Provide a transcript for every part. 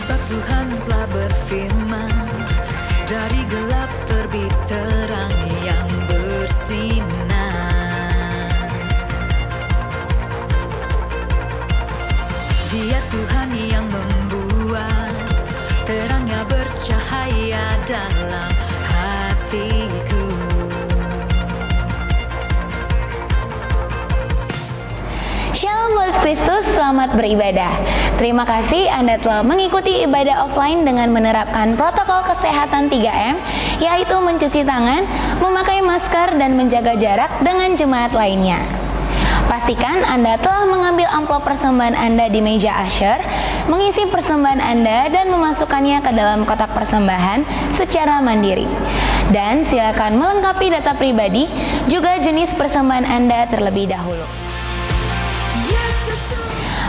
Sebab Tuhan telah berfirman, dari gelap terbit terang yang bersinar. Dia Tuhan yang membuat terangnya bercahaya dalam hatiku. Shalom buat Kristus, selamat beribadah. Terima kasih Anda telah mengikuti ibadah offline dengan menerapkan protokol kesehatan 3M, yaitu mencuci tangan, memakai masker, dan menjaga jarak dengan jemaat lainnya. Pastikan Anda telah mengambil amplop persembahan Anda di meja usher, mengisi persembahan Anda dan memasukkannya ke dalam kotak persembahan secara mandiri. Dan silakan melengkapi data pribadi, juga jenis persembahan Anda terlebih dahulu.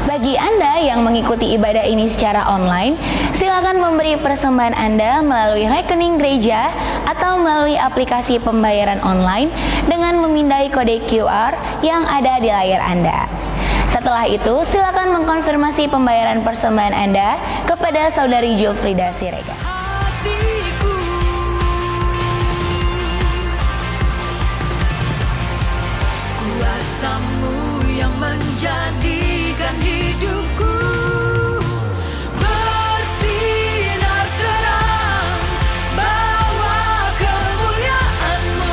Bagi Anda yang mengikuti ibadah ini secara online, silakan memberi persembahan Anda melalui rekening gereja atau melalui aplikasi pembayaran online dengan memindai kode QR yang ada di layar Anda. Setelah itu, silakan mengkonfirmasi pembayaran persembahan Anda kepada Saudari Julfrida Siregar. Kuasamu yang menjadikan hidupku bersinar terang, bawa kemuliaan-Mu.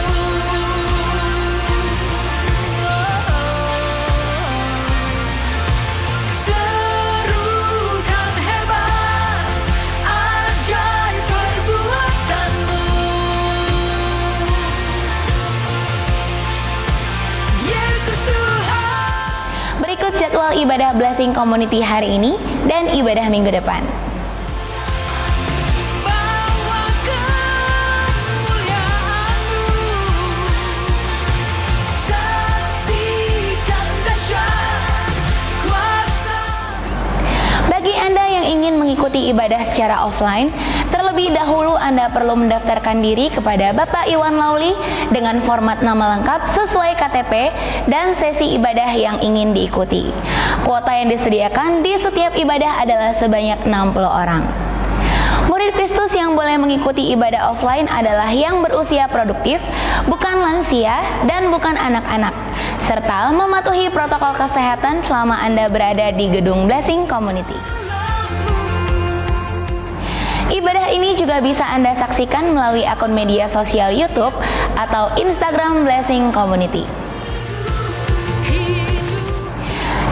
Serukan hebat, ajaib perbuatan-Mu. Yesus Tuhan. Berikut jadwal ibadah Blessing Community hari ini dan ibadah minggu depan. Bawa kemuliaan-Mu, saksikan dahsyat kuasa. Bagi Anda yang ingin mengikuti ibadah secara offline, terlebih dahulu Anda perlu mendaftarkan diri kepada Bapak Iwan Lauli dengan format nama lengkap sesuai KTP dan sesi ibadah yang ingin diikuti. Kuota yang disediakan di setiap ibadah adalah sebanyak 60 orang. Murid Kristus yang boleh mengikuti ibadah offline adalah yang berusia produktif, bukan lansia, dan bukan anak-anak, serta mematuhi protokol kesehatan selama Anda berada di gedung Blessing Community. Ibadah ini juga bisa Anda saksikan melalui akun media sosial YouTube atau Instagram Blessing Community.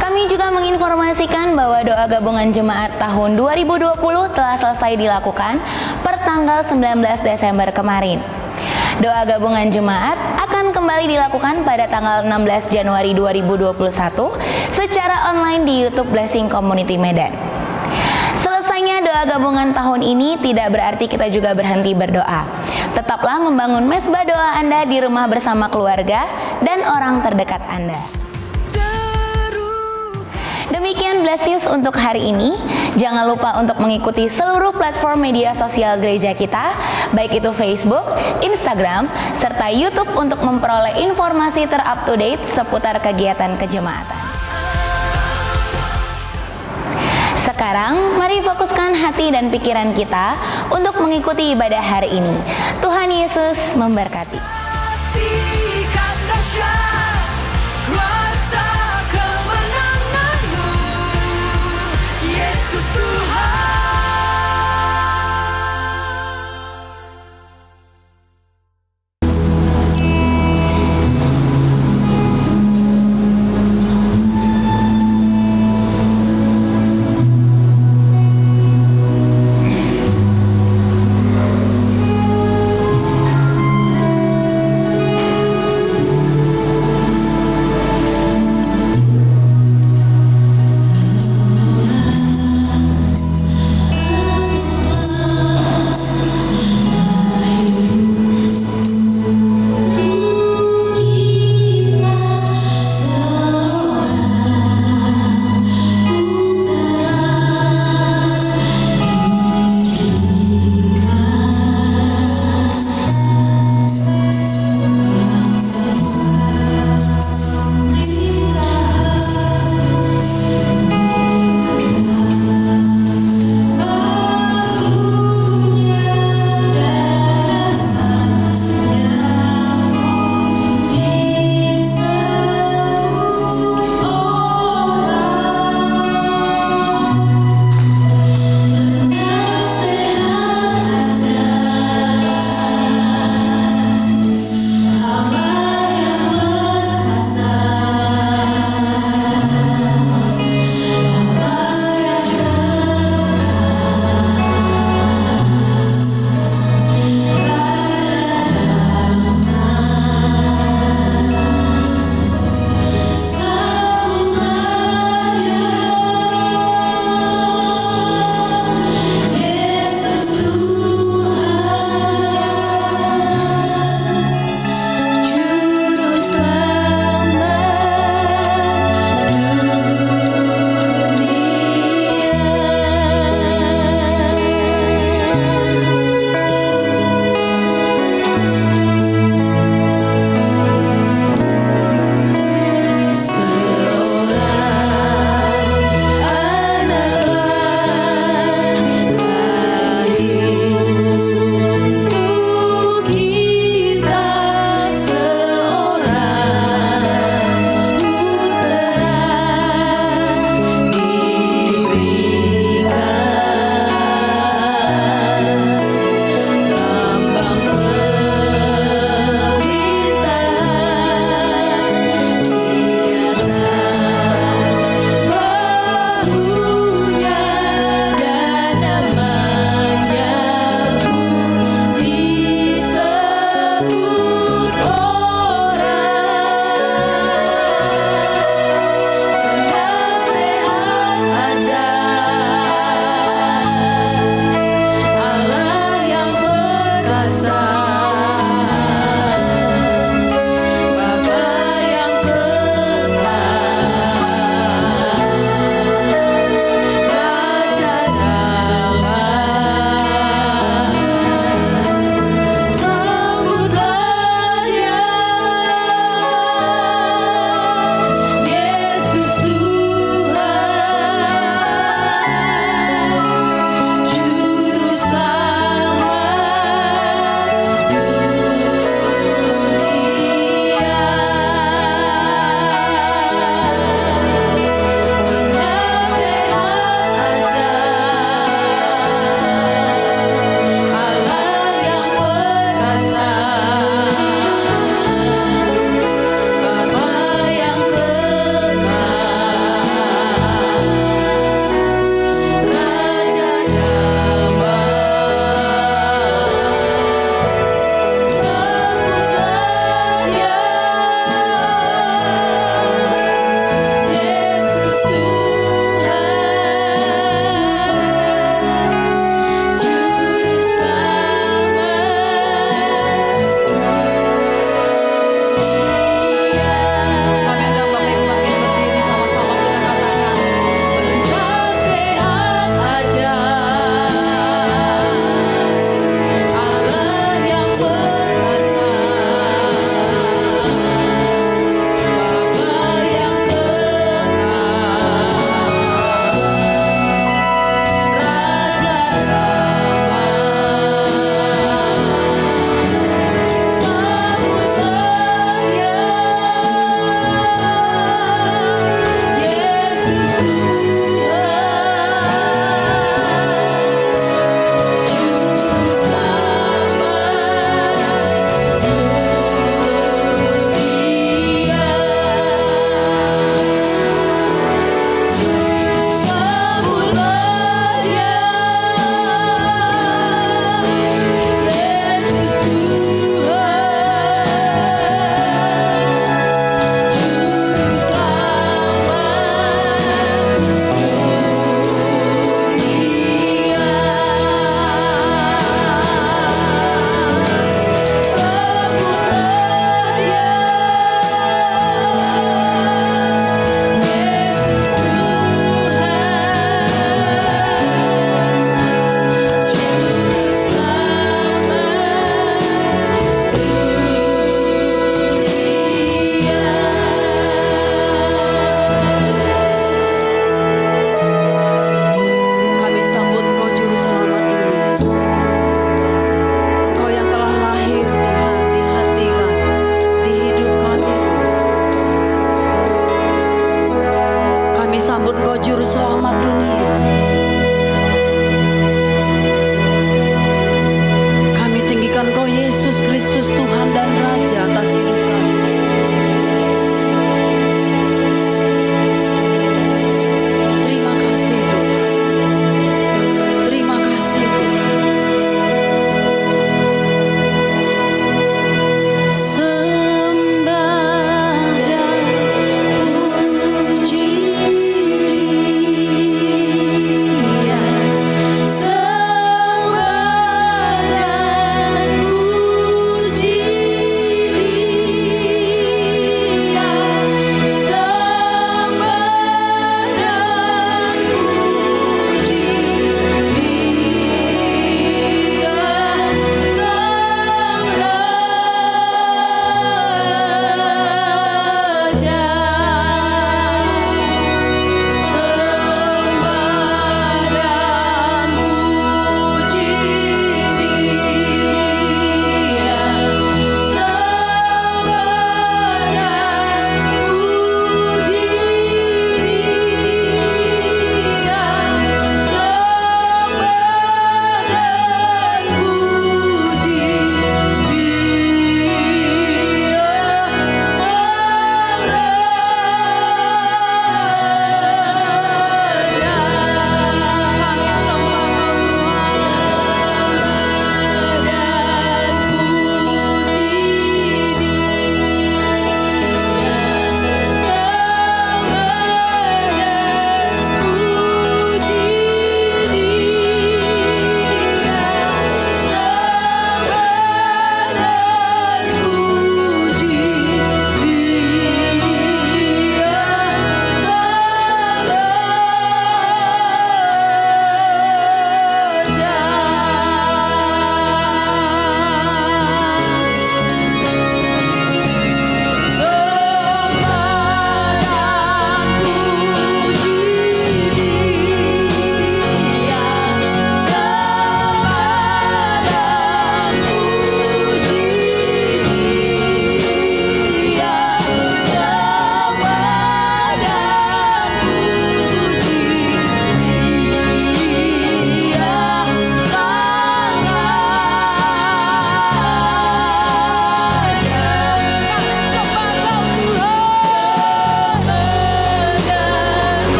Kami juga menginformasikan bahwa doa gabungan jemaat tahun 2020 telah selesai dilakukan per tanggal 19 Desember kemarin. Doa gabungan jemaat akan kembali dilakukan pada tanggal 16 Januari 2021 secara online di YouTube Blessing Community Medan. Selesainya doa gabungan tahun ini tidak berarti kita juga berhenti berdoa. Tetaplah membangun mesbah doa Anda di rumah bersama keluarga dan orang terdekat Anda. Demikian Bless News untuk hari ini. Jangan lupa untuk mengikuti seluruh platform media sosial gereja kita, baik itu Facebook, Instagram, serta YouTube untuk memperoleh informasi ter-up-to-date seputar kegiatan kejemaatan. Sekarang, mari fokuskan hati dan pikiran kita untuk mengikuti ibadah hari ini. Tuhan Yesus memberkati. Saksikan dahsyat kuasa kemenangan-Mu, Yesus Tuhan.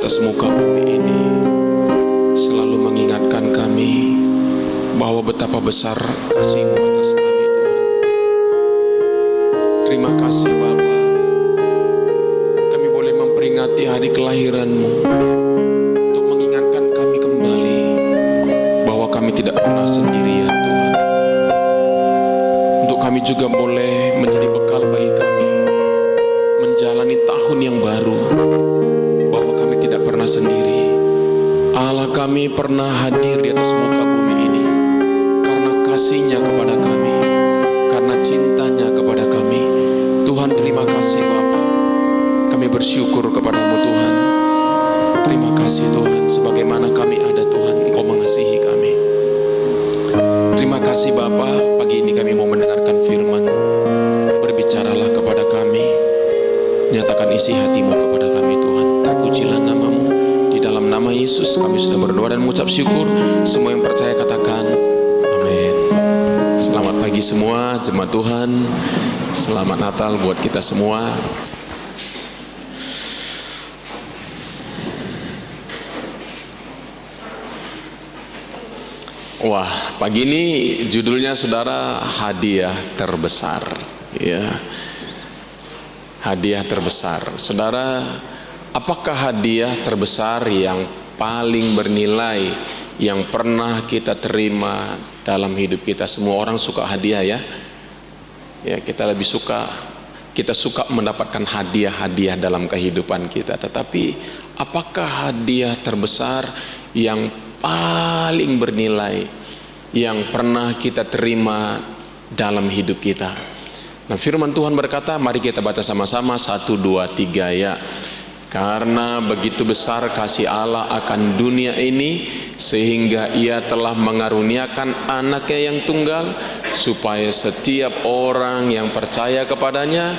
atas muka bumi ini selalu mengingatkan kami bahwa betapa besar kasih-Mu atas kami, Tuhan. Terima kasih Bapa, kami boleh memperingati hari kelahiran-Mu untuk mengingatkan kami kembali bahwa kami tidak pernah sendirian, Tuhan. Untuk kami juga boleh menjadi bekal bagi kami menjalani tahun yang baru, bahwa kami tidak pernah sendiri. Allah kami pernah hadir di atas muka bumi ini karena kasih-Nya kepada kami, karena cintanya kepada kami. Tuhan, terima kasih Bapa. Kami bersyukur kepadamu Tuhan. Terima kasih Tuhan, sebagaimana kami ada Tuhan, Engkau mengasihi kami. Terima kasih Bapa, pagi ini kami mau mendengarkan firman. Berbicaralah kepada kami, nyatakan isi hati-Mu kepada kami Tuhan. Terpujilah nama-Mu. Di dalam nama Yesus kami sudah berdoa dan mengucap syukur. Semua yang percaya katakan amin. Selamat pagi semua jemaat Tuhan. Selamat Natal buat kita semua. Wah, pagi ini judulnya saudara, hadiah terbesar, ya. Hadiah terbesar. Saudara, apakah hadiah terbesar yang paling bernilai yang pernah kita terima dalam hidup kita? Semua orang suka hadiah, ya. Ya, kita suka mendapatkan hadiah-hadiah dalam kehidupan kita. Tetapi apakah hadiah terbesar yang paling bernilai yang pernah kita terima dalam hidup kita? Nah, firman Tuhan berkata, mari kita baca sama-sama 1, 2, 3 ya. Karena begitu besar kasih Allah akan dunia ini, sehingga Ia telah mengaruniakan anaknya yang tunggal, supaya setiap orang yang percaya kepadanya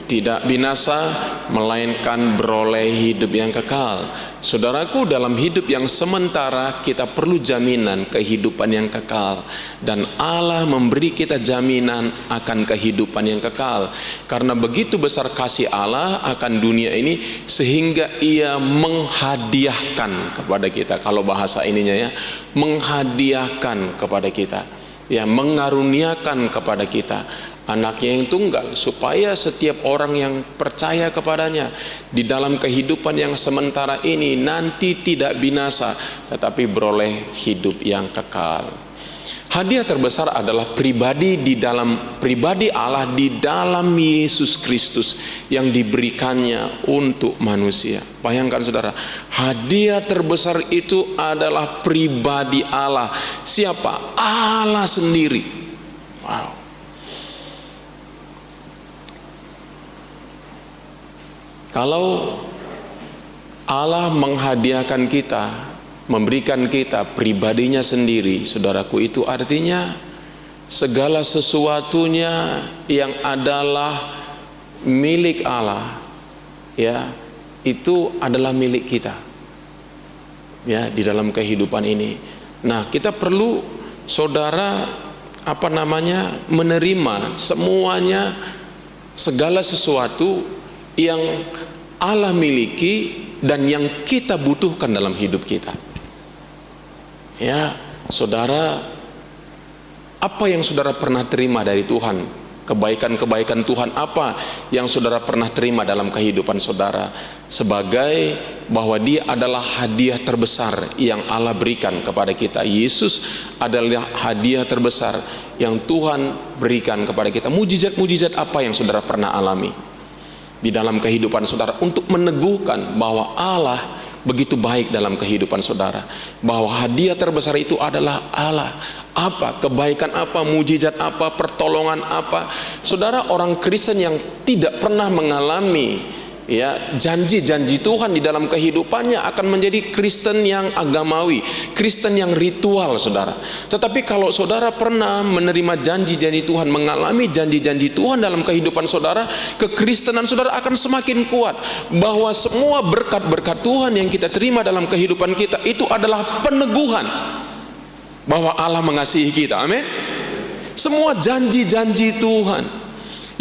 tidak binasa, melainkan beroleh hidup yang kekal. Saudaraku, dalam hidup yang sementara kita perlu jaminan kehidupan yang kekal, dan Allah memberi kita jaminan akan kehidupan yang kekal. Karena begitu besar kasih Allah akan dunia ini, sehingga Ia menghadiahkan kepada kita. Kalau bahasa ininya ya, menghadiahkan kepada kita, ya, mengaruniakan kepada kita anaknya yang tunggal, supaya setiap orang yang percaya kepadanya di dalam kehidupan yang sementara ini nanti tidak binasa, tetapi beroleh hidup yang kekal. Hadiah terbesar adalah pribadi Allah di dalam Yesus Kristus yang diberikannya untuk manusia. Bayangkan saudara, hadiah terbesar itu adalah pribadi Allah. Siapa? Allah sendiri. Wow. Kalau Allah menghadiahkan kita, memberikan kita pribadinya sendiri, saudaraku, itu artinya segala sesuatunya yang adalah milik Allah, ya, itu adalah milik kita, ya, di dalam kehidupan ini. Nah, kita perlu saudara menerima semuanya, segala sesuatu yang Allah miliki dan yang kita butuhkan dalam hidup kita. Ya, saudara, apa yang saudara pernah terima dari Tuhan? Kebaikan-kebaikan Tuhan apa yang saudara pernah terima dalam kehidupan saudara? Sebagai bahwa Dia adalah hadiah terbesar yang Allah berikan kepada kita. Yesus adalah hadiah terbesar yang Tuhan berikan kepada kita. Mujizat-mujizat apa yang saudara pernah alami di dalam kehidupan saudara untuk meneguhkan bahwa Allah begitu baik dalam kehidupan saudara, bahwa hadiah terbesar itu adalah Allah. Apa? Kebaikan apa? Mujizat apa? Pertolongan apa? Saudara, orang Kristen yang tidak pernah mengalami, ya, janji-janji Tuhan di dalam kehidupannya akan menjadi Kristen yang agamawi, Kristen yang ritual, saudara. Tetapi kalau saudara pernah menerima janji-janji Tuhan, mengalami janji-janji Tuhan dalam kehidupan saudara, kekristenan saudara akan semakin kuat. Bahwa semua berkat-berkat Tuhan yang kita terima dalam kehidupan kita itu adalah peneguhan bahwa Allah mengasihi kita. Amin. Semua janji-janji Tuhan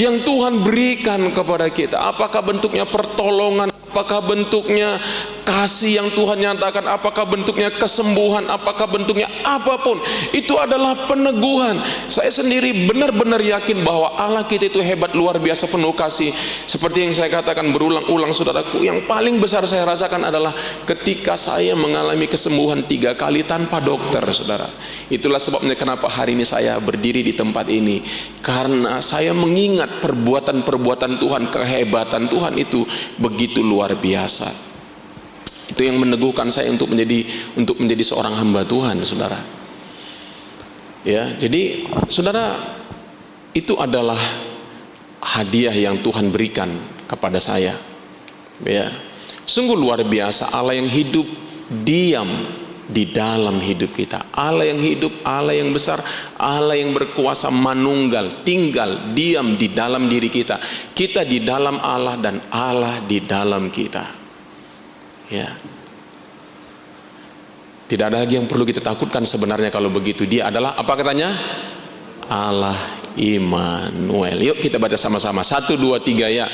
yang Tuhan berikan kepada kita, apakah bentuknya pertolongan, apakah bentuknya kasih yang Tuhan nyatakan, apakah bentuknya kesembuhan, apakah bentuknya apapun, itu adalah peneguhan. Saya sendiri benar-benar yakin bahwa Allah kita itu hebat, luar biasa, penuh kasih. Seperti yang saya katakan berulang-ulang, saudaraku, yang paling besar saya rasakan adalah ketika saya mengalami kesembuhan 3 kali tanpa dokter, saudara. Itulah sebabnya kenapa hari ini saya berdiri di tempat ini, karena saya mengingat perbuatan-perbuatan Tuhan, kehebatan Tuhan itu begitu luar biasa. Itu yang meneguhkan saya untuk menjadi seorang hamba Tuhan, saudara. Ya, jadi saudara, itu adalah hadiah yang Tuhan berikan kepada saya. Ya, sungguh luar biasa Allah yang hidup diam di dalam hidup kita. Allah yang hidup, Allah yang besar, Allah yang berkuasa manunggal, tinggal diam di dalam diri kita. Kita di dalam Allah dan Allah di dalam kita. Ya, tidak ada lagi yang perlu kita takutkan sebenarnya kalau begitu. Dia adalah apa katanya? Allah Immanuel. Yuk kita baca sama-sama. 1, 2, 3 ya.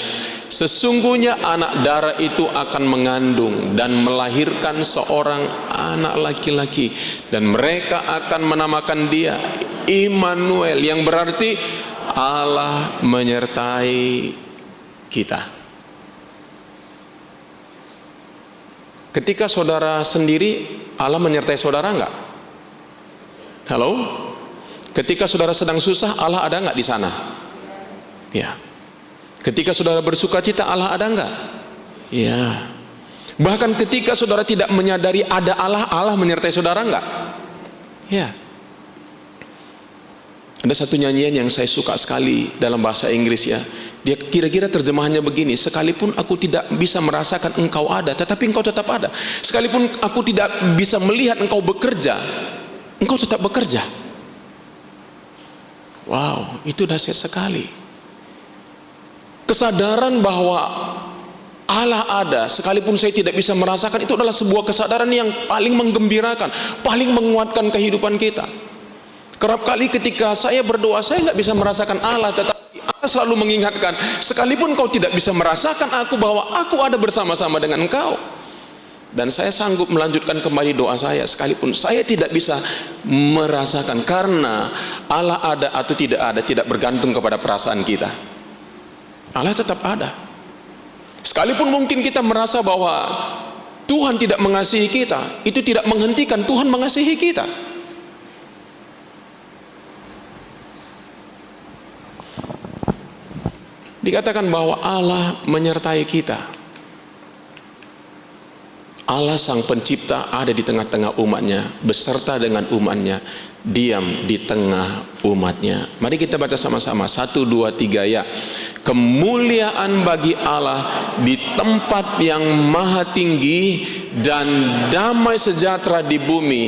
Sesungguhnya anak darah itu akan mengandung dan melahirkan seorang anak laki-laki, dan mereka akan menamakan dia Immanuel, yang berarti Allah menyertai kita. Ketika saudara sendiri, Allah menyertai saudara enggak? Halo? Ketika saudara sedang susah, Allah ada enggak di sana? Ya. Ketika saudara bersuka cita, Allah ada enggak? Ya. Bahkan ketika saudara tidak menyadari ada Allah, Allah menyertai saudara enggak? Ya. Ada satu nyanyian yang saya suka sekali dalam bahasa Inggris, ya. Dia kira-kira terjemahannya begini: sekalipun aku tidak bisa merasakan engkau ada, tetapi engkau tetap ada. Sekalipun aku tidak bisa melihat engkau bekerja, engkau tetap bekerja. Wow, itu dahsyat sekali. Kesadaran bahwa Allah ada, sekalipun saya tidak bisa merasakan, itu adalah sebuah kesadaran yang paling menggembirakan, paling menguatkan kehidupan kita. Kerap kali ketika saya berdoa, saya nggak bisa merasakan Allah, tetapi Allah selalu mengingatkan, sekalipun kau tidak bisa merasakan aku, bahwa aku ada bersama-sama dengan engkau. Dan saya sanggup melanjutkan kembali doa saya, sekalipun saya tidak bisa merasakan, karena Allah ada atau tidak ada tidak bergantung kepada perasaan kita. Allah tetap ada. Sekalipun mungkin kita merasa bahwa Tuhan tidak mengasihi kita, itu tidak menghentikan Tuhan mengasihi kita. Dikatakan bahwa Allah menyertai kita. Allah sang pencipta ada di tengah-tengah umatnya, beserta dengan umatnya, diam di tengah umatnya. Mari kita baca sama-sama. 1, 2, 3 ya. Kemuliaan bagi Allah di tempat yang maha tinggi, dan damai sejahtera di bumi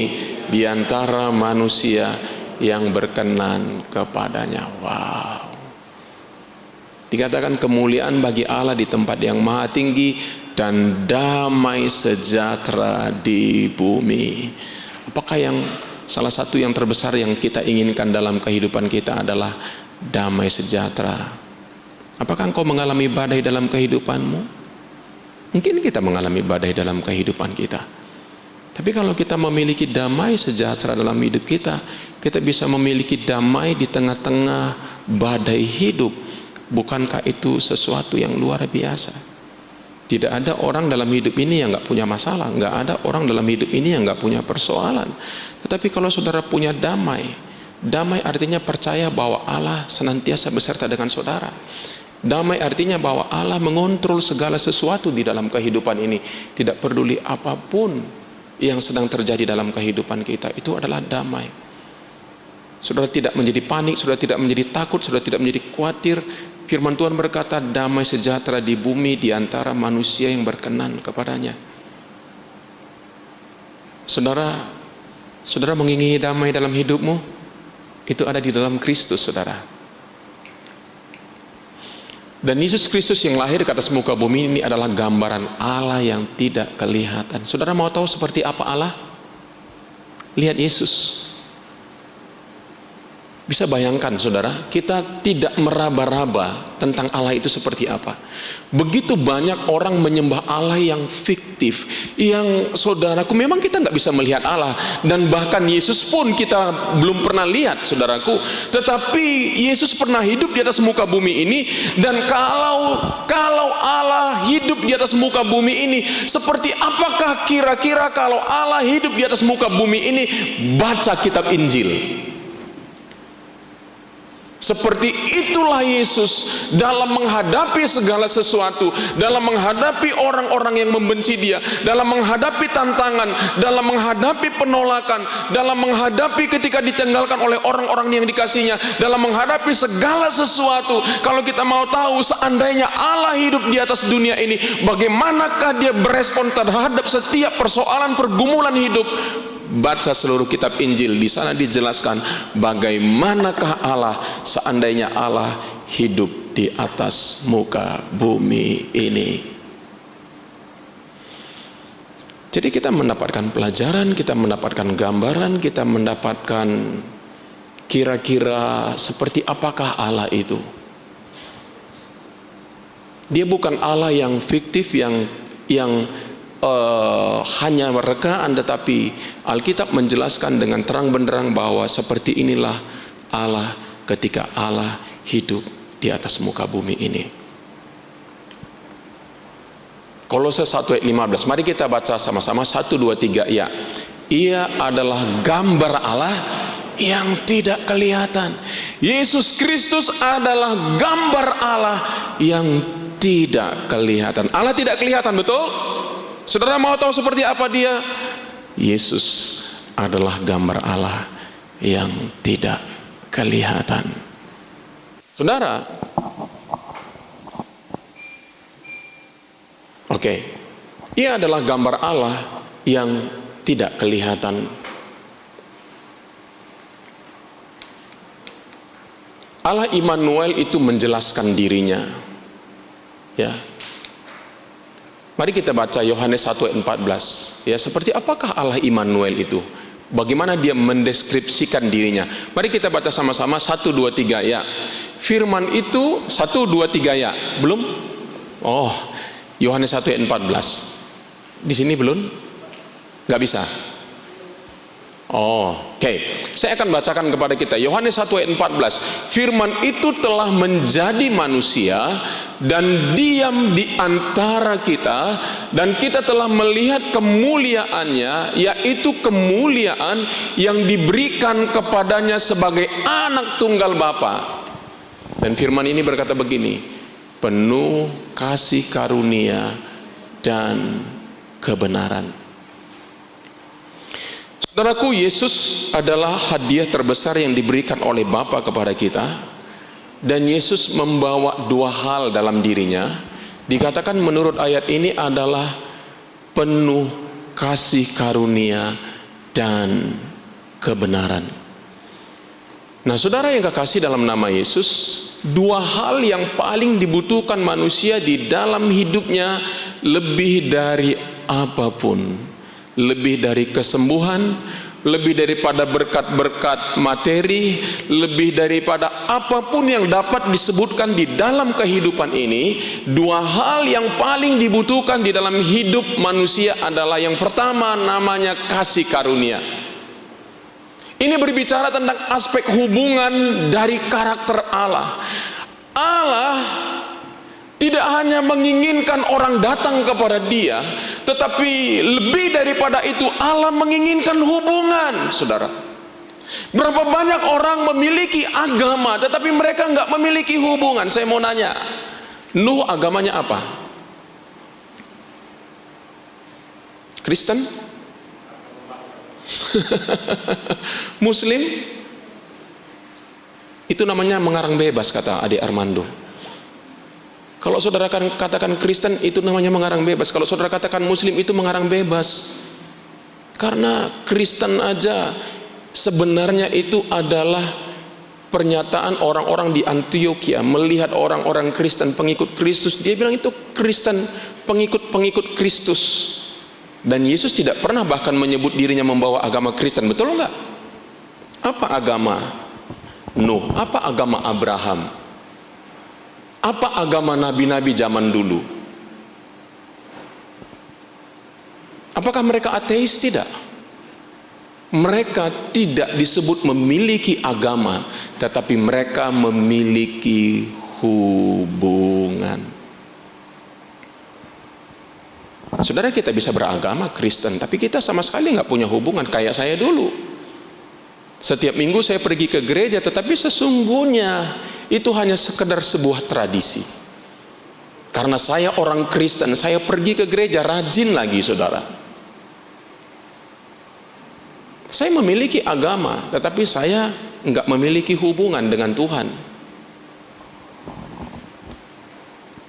di antara manusia yang berkenan kepadanya. Wow. Dikatakan kemuliaan bagi Allah di tempat yang maha tinggi, dan damai sejahtera di bumi. Apakah yang salah satu yang terbesar yang kita inginkan dalam kehidupan kita adalah damai sejahtera? Apakah engkau mengalami badai dalam kehidupanmu? Mungkin kita mengalami badai dalam kehidupan kita. Tapi kalau kita memiliki damai sejahtera dalam hidup kita, kita bisa memiliki damai di tengah-tengah badai hidup. Bukankah itu sesuatu yang luar biasa? Tidak ada orang dalam hidup ini yang nggak punya masalah, nggak ada orang dalam hidup ini yang nggak punya persoalan. Tetapi kalau saudara punya damai, damai artinya percaya bahwa Allah senantiasa beserta dengan saudara. Damai artinya bahwa Allah mengontrol segala sesuatu di dalam kehidupan ini, tidak peduli apapun yang sedang terjadi dalam kehidupan kita. Itu adalah damai. Saudara tidak menjadi panik, saudara tidak menjadi takut, saudara tidak menjadi khawatir. Firman Tuhan berkata, damai sejahtera di bumi di antara manusia yang berkenan kepadanya. Saudara mengingini damai dalam hidupmu, itu ada di dalam Kristus, saudara. Dan Yesus Kristus yang lahir ke atas muka bumi ini adalah gambaran Allah yang tidak kelihatan. Saudara mau tahu seperti apa Allah? Lihat Yesus. Bisa bayangkan saudara, kita tidak meraba-raba tentang Allah itu seperti apa. Begitu banyak orang menyembah Allah yang fiktif, yang saudaraku memang kita nggak bisa melihat Allah, dan bahkan Yesus pun kita belum pernah lihat saudaraku. Tetapi Yesus pernah hidup di atas muka bumi ini, dan kalau Allah hidup di atas muka bumi ini, seperti apakah kira-kira kalau Allah hidup di atas muka bumi ini? Baca kitab Injil. Seperti itulah Yesus dalam menghadapi segala sesuatu, dalam menghadapi orang-orang yang membenci dia, dalam menghadapi tantangan, dalam menghadapi penolakan, dalam menghadapi ketika ditinggalkan oleh orang-orang yang dikasihnya, dalam menghadapi segala sesuatu. Kalau kita mau tahu seandainya Allah hidup di atas dunia ini, bagaimanakah dia berespon terhadap setiap persoalan pergumulan hidup? Baca seluruh kitab Injil, di sana dijelaskan bagaimanakah Allah seandainya Allah hidup di atas muka bumi ini. Jadi kita mendapatkan pelajaran, kita mendapatkan gambaran, kita mendapatkan kira-kira seperti apakah Allah itu. Dia bukan Allah yang fiktif, yang hanya rekaan, tetapi Alkitab menjelaskan dengan terang benderang bahwa seperti inilah Allah ketika Allah hidup di atas muka bumi ini. Kolose 1 ayat 15, mari kita baca sama-sama 1, 2, 3 ya. Ia adalah gambar Allah yang tidak kelihatan. Yesus Kristus adalah gambar Allah yang tidak kelihatan. Allah tidak kelihatan, betul? Saudara mau tahu seperti apa dia? Yesus adalah gambar Allah yang tidak kelihatan. Saudara, ia adalah gambar Allah yang tidak kelihatan. Allah Immanuel itu menjelaskan dirinya. Ya. Mari kita baca Yohanes 1 ayat 14. Ya, seperti apakah Allah Immanuel itu? Bagaimana dia mendeskripsikan dirinya? Mari kita baca sama-sama 1, 2, 3 ya. Firman itu 1, 2, 3 ya. Belum? Oh, Yohanes 1 ayat 14. Di sini belum? Nggak bisa? Oke. Saya akan bacakan kepada kita Yohanes 1 ayat 14. Firman itu telah menjadi manusia dan diam di antara kita, dan kita telah melihat kemuliaannya, yaitu kemuliaan yang diberikan kepadanya sebagai anak tunggal Bapa. Dan firman ini berkata begini, penuh kasih karunia dan kebenaran. Saudaraku, Yesus adalah hadiah terbesar yang diberikan oleh Bapa kepada kita, dan Yesus membawa dua hal dalam dirinya. Dikatakan menurut ayat ini adalah penuh kasih karunia dan kebenaran. Nah, saudara yang kekasih dalam nama Yesus, dua hal yang paling dibutuhkan manusia di dalam hidupnya lebih dari apapun. Lebih dari kesembuhan, lebih daripada berkat-berkat materi, lebih daripada apapun yang dapat disebutkan di dalam kehidupan ini, dua hal yang paling dibutuhkan di dalam hidup manusia adalah yang pertama namanya kasih karunia. Ini berbicara tentang aspek hubungan dari karakter Allah. Allah tidak hanya menginginkan orang datang kepada dia, tetapi lebih daripada itu Allah menginginkan hubungan, saudara. Berapa banyak orang memiliki agama tetapi mereka nggak memiliki hubungan. Saya mau nanya, Nuh agamanya apa? Kristen? Muslim? Itu namanya mengarang bebas, kata adik Armando. Kalau saudara katakan Kristen, itu namanya mengarang bebas. Kalau saudara katakan Muslim, itu mengarang bebas. Karena Kristen aja sebenarnya itu adalah pernyataan orang-orang di Antioquia melihat orang-orang Kristen, pengikut Kristus. Dia bilang itu Kristen, pengikut Kristus. Dan Yesus tidak pernah bahkan menyebut dirinya membawa agama Kristen. Betul enggak? Apa agama? Nuh? Apa agama Abraham? Apa agama nabi-nabi zaman dulu? Apakah mereka ateis? Tidak. Mereka tidak disebut memiliki agama, tetapi mereka memiliki hubungan. Saudara, kita bisa beragama Kristen, tapi kita sama sekali nggak punya hubungan. Kayak saya dulu, setiap minggu saya pergi ke gereja, tetapi sesungguhnya itu hanya sekedar sebuah tradisi. Karena saya orang Kristen, saya pergi ke gereja rajin lagi, saudara. Saya memiliki agama, tetapi saya nggak memiliki hubungan dengan Tuhan.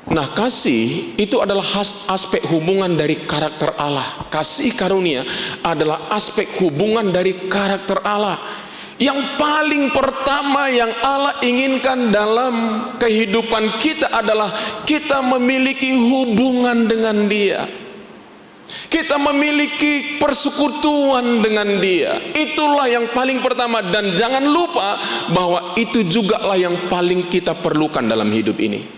Nah, kasih itu adalah aspek hubungan dari karakter Allah. Kasih karunia adalah aspek hubungan dari karakter Allah. Yang paling pertama yang Allah inginkan dalam kehidupan kita adalah kita memiliki hubungan dengan Dia. Kita memiliki persekutuan dengan Dia. Itulah yang paling pertama, dan jangan lupa bahwa itu jugalah yang paling kita perlukan dalam hidup ini.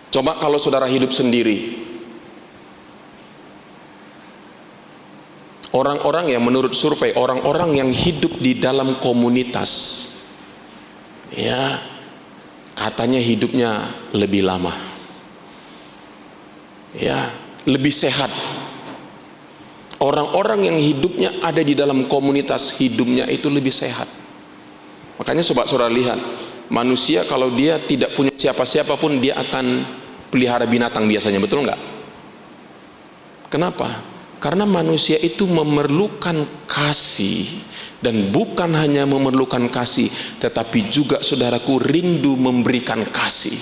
Coba kalau saudara hidup sendiri, orang-orang yang menurut survei, orang-orang yang hidup di dalam komunitas, ya, katanya hidupnya lebih lama, ya, lebih sehat. Orang-orang yang hidupnya ada di dalam komunitas, hidupnya itu lebih sehat. Makanya sobat saudara lihat, manusia kalau dia tidak punya siapa-siapa pun dia akan pelihara binatang biasanya, betul nggak? Kenapa? Karena manusia itu memerlukan kasih, dan bukan hanya memerlukan kasih, tetapi juga saudaraku rindu memberikan kasih.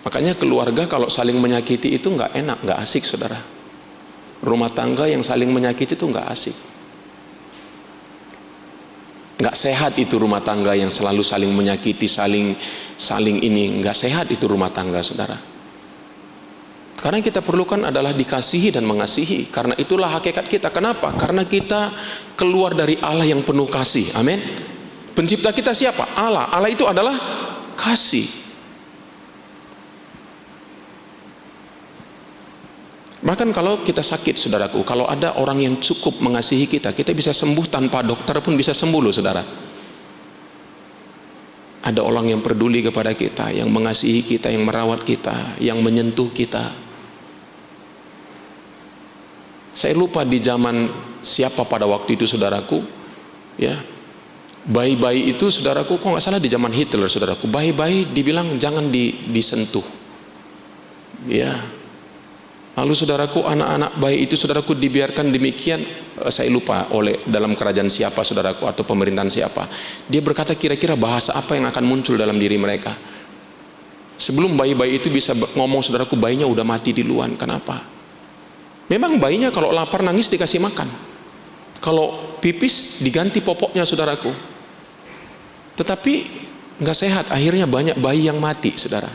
Makanya keluarga kalau saling menyakiti itu nggak enak, nggak asik, saudara. Rumah tangga yang saling menyakiti itu nggak asik, nggak sehat itu rumah tangga yang selalu saling menyakiti, saling ini, nggak sehat itu rumah tangga, saudara. Karena kita perlukan adalah dikasihi dan mengasihi. Karena itulah hakikat kita. Kenapa? Karena kita keluar dari Allah yang penuh kasih. Amin. Pencipta kita siapa? Allah. Allah itu adalah kasih. Bahkan kalau kita sakit, saudaraku, kalau ada orang yang cukup mengasihi kita, kita bisa sembuh tanpa dokter pun bisa sembuh loh, saudara. Ada orang yang peduli kepada kita, yang mengasihi kita, yang merawat kita, yang menyentuh kita. Saya lupa di zaman siapa pada waktu itu, saudaraku, ya, bayi-bayi itu, saudaraku, kok nggak salah di zaman Hitler, saudaraku, bayi-bayi dibilang jangan disentuh, ya. Lalu saudaraku, anak-anak bayi itu, saudaraku, dibiarkan demikian. Saya lupa oleh dalam kerajaan siapa, saudaraku, atau pemerintahan siapa. Dia berkata kira-kira bahasa apa yang akan muncul dalam diri mereka. Sebelum bayi-bayi itu bisa ngomong, saudaraku, bayinya udah mati duluan. Kenapa? Memang bayinya kalau lapar nangis dikasih makan, kalau pipis diganti popoknya, saudaraku. Tetapi nggak sehat, akhirnya banyak bayi yang mati, saudara.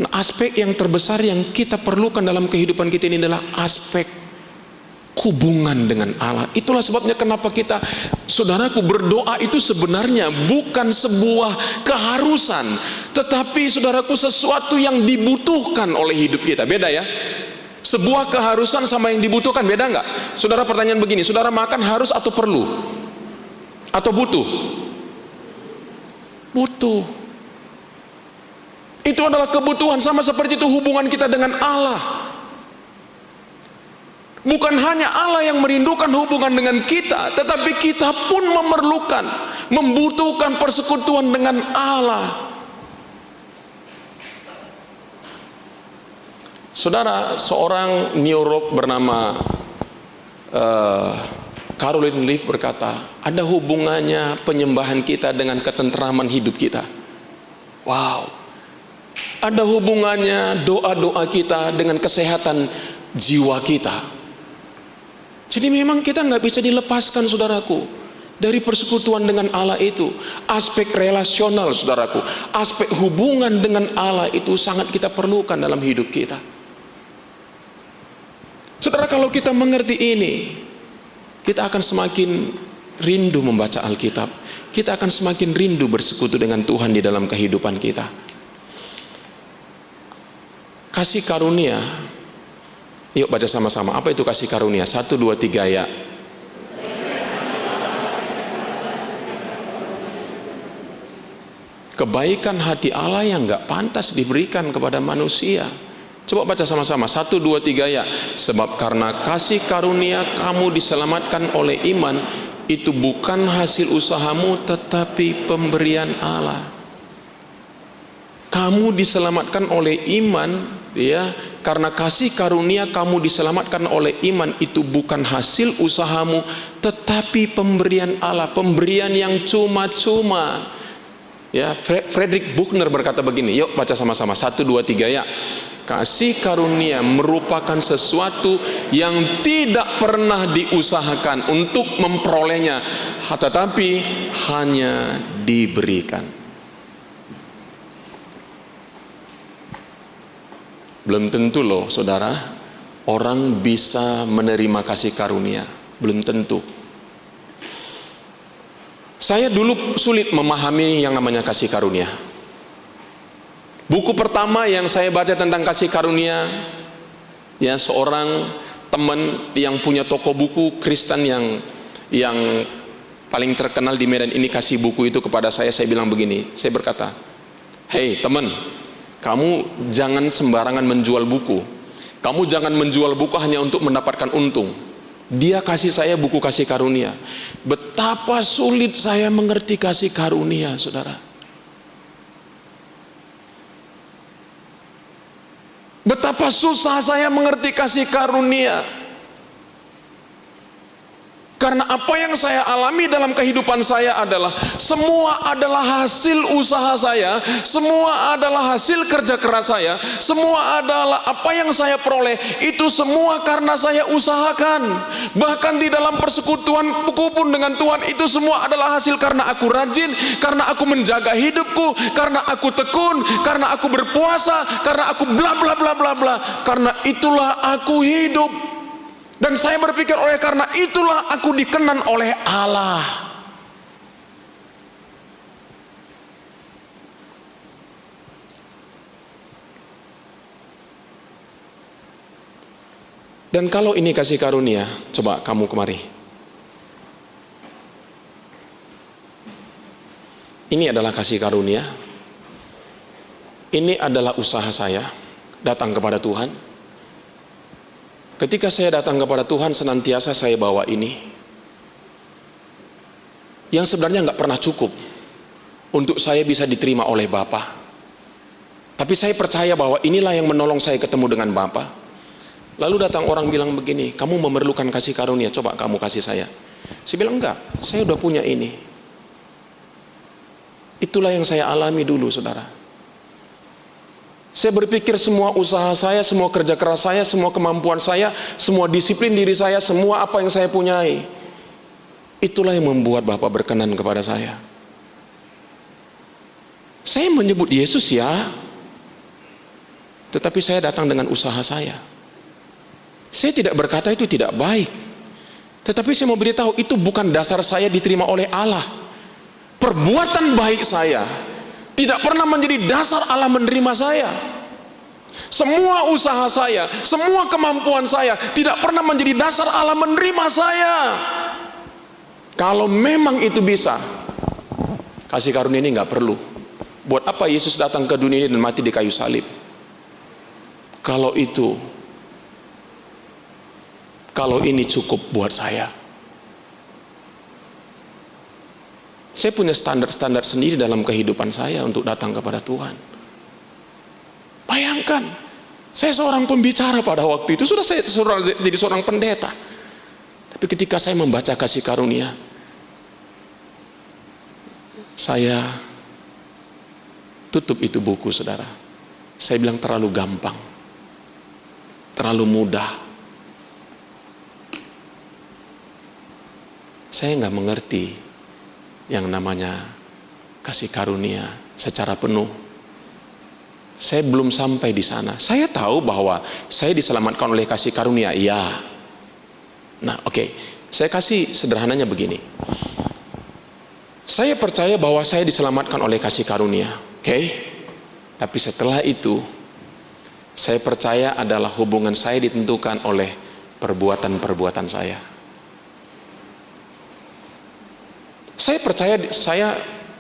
Nah, aspek yang terbesar yang kita perlukan dalam kehidupan kita ini adalah aspek hubungan dengan Allah. Itulah sebabnya kenapa kita, saudaraku, berdoa itu sebenarnya bukan sebuah keharusan, tetapi, saudaraku, sesuatu yang dibutuhkan oleh hidup kita. Beda ya. Sebuah keharusan sama yang dibutuhkan, beda nggak? Saudara, pertanyaan begini, saudara makan harus atau perlu? Atau butuh? Butuh. Itu adalah kebutuhan, sama seperti itu hubungan kita dengan Allah. Bukan hanya Allah yang merindukan hubungan dengan kita, tetapi kita pun memerlukan, membutuhkan persekutuan dengan Allah. Saudara, seorang neurolog bernama Caroline Leaf berkata, ada hubungannya penyembahan kita dengan ketentraman hidup kita. Wow. Ada hubungannya doa-doa kita dengan kesehatan jiwa kita. Jadi memang kita nggak bisa dilepaskan, saudaraku, dari persekutuan dengan Allah itu. Aspek relasional, saudaraku, aspek hubungan dengan Allah itu sangat kita perlukan dalam hidup kita. Saudara, kalau kita mengerti ini, kita akan semakin rindu membaca Alkitab. Kita akan semakin rindu bersekutu dengan Tuhan di dalam kehidupan kita. Kasih karunia. Yuk baca sama-sama. Apa itu kasih karunia? 1, 2, 3 ya. Kebaikan hati Allah yang gak pantas diberikan kepada manusia. Coba baca sama-sama. 1, 2, 3 ya. Sebab karena kasih karunia kamu diselamatkan oleh iman, itu bukan hasil usahamu tetapi pemberian Allah. Kamu diselamatkan oleh iman, ya, karena kasih karunia kamu diselamatkan oleh iman, itu bukan hasil usahamu tetapi pemberian Allah, pemberian yang cuma-cuma. Ya, Frederick Buechner berkata begini, yuk baca sama-sama. 1, 2, 3 ya. Kasih karunia merupakan sesuatu yang tidak pernah diusahakan untuk memperolehnya, tetapi hanya diberikan. Belum tentu loh saudara, orang bisa menerima kasih karunia. Belum tentu. Saya dulu sulit memahami yang namanya kasih karunia. Buku pertama yang saya baca tentang kasih karunia, ya, seorang teman yang punya toko buku Kristen yang paling terkenal di Medan ini kasih buku itu kepada saya. Saya bilang begini, saya berkata, "Hei teman, kamu jangan sembarangan menjual buku. Kamu jangan menjual buku hanya untuk mendapatkan untung." Dia kasih saya buku kasih karunia. Betapa sulit saya mengerti kasih karunia, saudara. Betapa susah saya mengerti kasih karunia. Karena apa yang saya alami dalam kehidupan saya adalah semua adalah hasil usaha saya, semua adalah hasil kerja keras saya, semua adalah apa yang saya peroleh, itu semua karena saya usahakan. Bahkan di dalam persekutuanku pun dengan Tuhan, itu semua adalah hasil karena aku rajin, karena aku menjaga hidupku, karena aku tekun, karena aku berpuasa, karena aku bla bla bla bla bla. Karena itulah aku hidup. Dan saya berpikir oleh karena itulah aku dikenan oleh Allah. Dan kalau ini kasih karunia, coba kamu kemari. Ini adalah kasih karunia. Ini adalah usaha saya datang kepada Tuhan. Ketika saya datang kepada Tuhan, senantiasa saya bawa ini, yang sebenarnya nggak pernah cukup untuk saya bisa diterima oleh Bapa. Tapi saya percaya bahwa inilah yang menolong saya ketemu dengan Bapa. Lalu datang orang bilang begini, kamu memerlukan kasih karunia, coba kamu kasih saya. Saya bilang enggak, saya udah punya ini. Itulah yang saya alami dulu, saudara. Saya berpikir semua usaha saya, semua kerja keras saya, semua kemampuan saya, semua disiplin diri saya, semua apa yang saya punyai, itulah yang membuat Bapak berkenan kepada saya. Saya menyebut Yesus ya, tetapi saya datang dengan usaha saya. Saya tidak berkata itu tidak baik, tetapi saya mau beritahu itu bukan dasar saya diterima oleh Allah. Perbuatan baik saya tidak pernah menjadi dasar Allah menerima saya. Semua usaha saya, semua kemampuan saya tidak pernah menjadi dasar Allah menerima saya. Kalau memang itu bisa, kasih karunia ini nggak perlu. Buat apa Yesus datang ke dunia ini dan mati di kayu salib? Kalau ini cukup buat saya. Saya punya standar-standar sendiri dalam kehidupan saya untuk datang kepada Tuhan. Bayangkan, saya seorang pembicara pada waktu itu, sudah saya jadi seorang pendeta. Tapi ketika saya membaca kasih karunia, saya tutup itu buku, saudara. Saya bilang terlalu gampang, terlalu mudah. Saya nggak mengerti yang namanya kasih karunia secara penuh. Saya belum sampai di sana. Saya tahu bahwa saya diselamatkan oleh kasih karunia, ya. Nah, oke. Saya kasih sederhananya begini. Saya percaya bahwa saya diselamatkan oleh kasih karunia, oke? Tapi setelah itu, saya percaya adalah hubungan saya ditentukan oleh perbuatan-perbuatan saya. Saya percaya,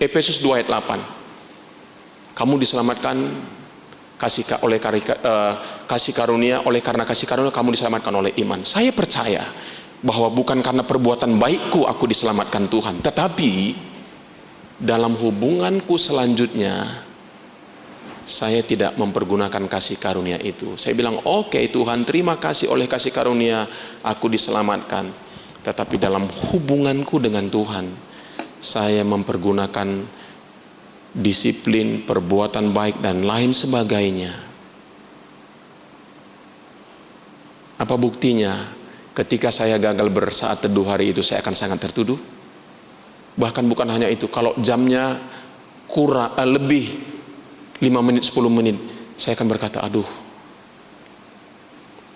Efesus 2 ayat 8. Kamu diselamatkan kasih karunia, oleh karena kasih karunia kamu diselamatkan oleh iman. Saya percaya bahwa bukan karena perbuatan baikku aku diselamatkan Tuhan, tetapi dalam hubunganku selanjutnya saya tidak mempergunakan kasih karunia itu. Saya bilang, oke Tuhan, terima kasih oleh kasih karunia aku diselamatkan. Tetapi dalam hubunganku dengan Tuhan, saya mempergunakan disiplin, perbuatan baik dan lain sebagainya. Apa buktinya? Ketika saya gagal bersaat teduh hari itu, saya akan sangat tertuduh. Bahkan bukan hanya itu, kalau jamnya kurang lebih 5 menit, 10 menit, saya akan berkata, aduh.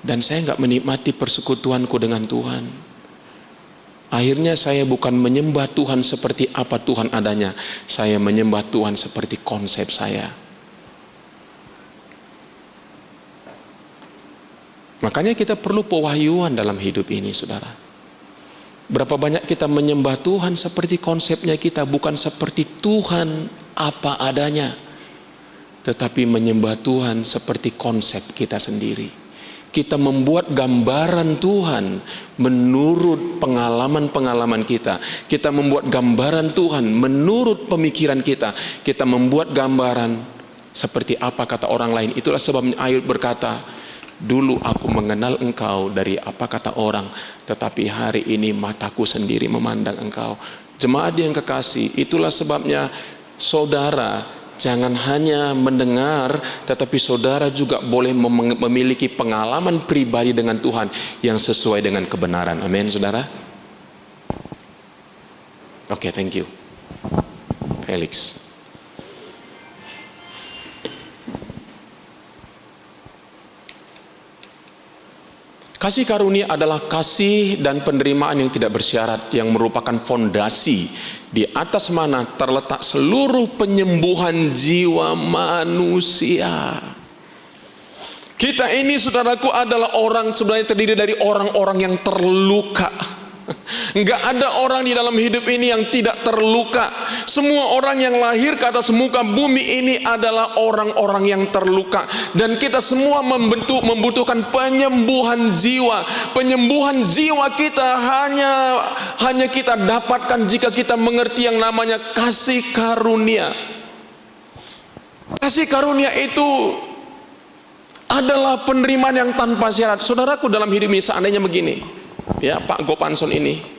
Dan saya nggak menikmati persekutuanku dengan Tuhan. Akhirnya saya bukan menyembah Tuhan seperti apa Tuhan adanya, saya menyembah Tuhan seperti konsep saya. Makanya kita perlu pewahyuan dalam hidup ini, saudara. Berapa banyak kita menyembah Tuhan seperti konsepnya kita, bukan seperti Tuhan apa adanya, tetapi menyembah Tuhan seperti konsep kita sendiri. Kita membuat gambaran Tuhan menurut pengalaman-pengalaman kita. Kita membuat gambaran Tuhan menurut pemikiran kita. Kita membuat gambaran seperti apa kata orang lain. Itulah sebabnya Ayub berkata, dulu aku mengenal engkau dari apa kata orang, tetapi hari ini mataku sendiri memandang engkau. Jemaat yang kekasih, itulah sebabnya saudara jangan hanya mendengar, tetapi saudara juga boleh memiliki pengalaman pribadi dengan Tuhan yang sesuai dengan kebenaran. Amin, saudara. Oke, thank you, Felix. Kasih karunia adalah kasih dan penerimaan yang tidak bersyarat, yang merupakan fondasi di atas mana terletak seluruh penyembuhan jiwa manusia. Kita ini, saudaraku, adalah orang sebenarnya terdiri dari orang-orang yang terluka. Enggak ada orang di dalam hidup ini yang tidak terluka. Semua orang yang lahir ke atas muka bumi ini adalah orang-orang yang terluka. Dan kita semua membutuhkan penyembuhan jiwa. Penyembuhan jiwa kita hanya kita dapatkan jika kita mengerti yang namanya kasih karunia. Kasih karunia itu adalah penerimaan yang tanpa syarat. Saudaraku, dalam hidup ini seandainya begini, ya, Pak Gopanson ini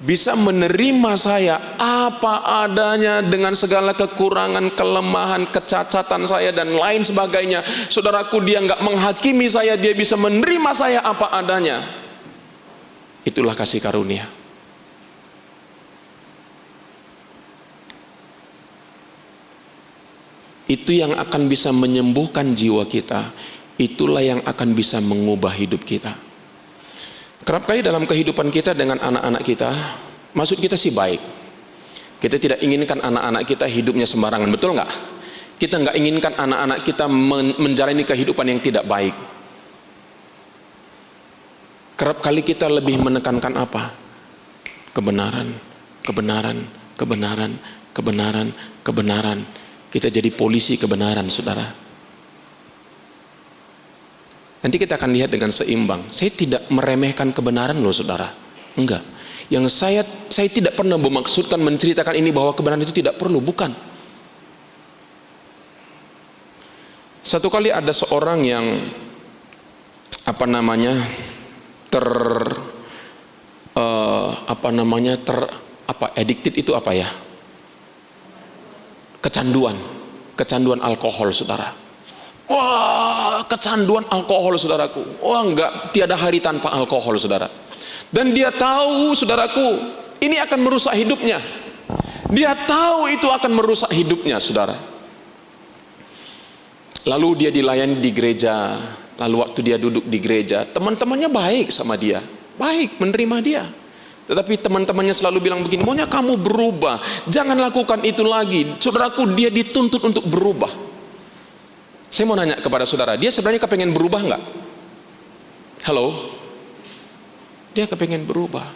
bisa menerima saya apa adanya dengan segala kekurangan, kelemahan, kecacatan saya dan lain sebagainya. Saudaraku, dia nggak menghakimi saya, dia bisa menerima saya apa adanya. Itulah kasih karunia. Itu yang akan bisa menyembuhkan jiwa kita. Itulah yang akan bisa mengubah hidup kita. Kerap kali dalam kehidupan kita dengan anak-anak kita, maksud kita sih baik. Kita tidak inginkan anak-anak kita hidupnya sembarangan, betul nggak? Kita nggak inginkan anak-anak kita menjalani kehidupan yang tidak baik. Kerap kali kita lebih menekankan apa? Kebenaran, kebenaran, kebenaran, kebenaran, kebenaran. Kita jadi polisi kebenaran, saudara. Nanti kita akan lihat dengan seimbang. Saya tidak meremehkan kebenaran loh, saudara. Enggak. Yang saya tidak pernah bermaksudkan menceritakan ini bahwa kebenaran itu tidak perlu, bukan. Satu kali ada seorang yang addicted itu apa ya? Kecanduan alkohol, saudara. Wah, kecanduan alkohol, saudaraku. Wah, tiada hari tanpa alkohol, saudara. Dan dia tahu, saudaraku, ini akan merusak hidupnya. Dia tahu itu akan merusak hidupnya, saudara. Lalu dia dilayani di gereja. Lalu waktu dia duduk di gereja, teman-temannya baik sama dia, baik menerima dia. Tetapi teman-temannya selalu bilang begini, maunya kamu berubah, jangan lakukan itu lagi. Saudaraku, dia dituntut untuk berubah. Saya mau nanya kepada saudara, dia sebenarnya kepengen berubah nggak? Halo? Dia kepengen berubah.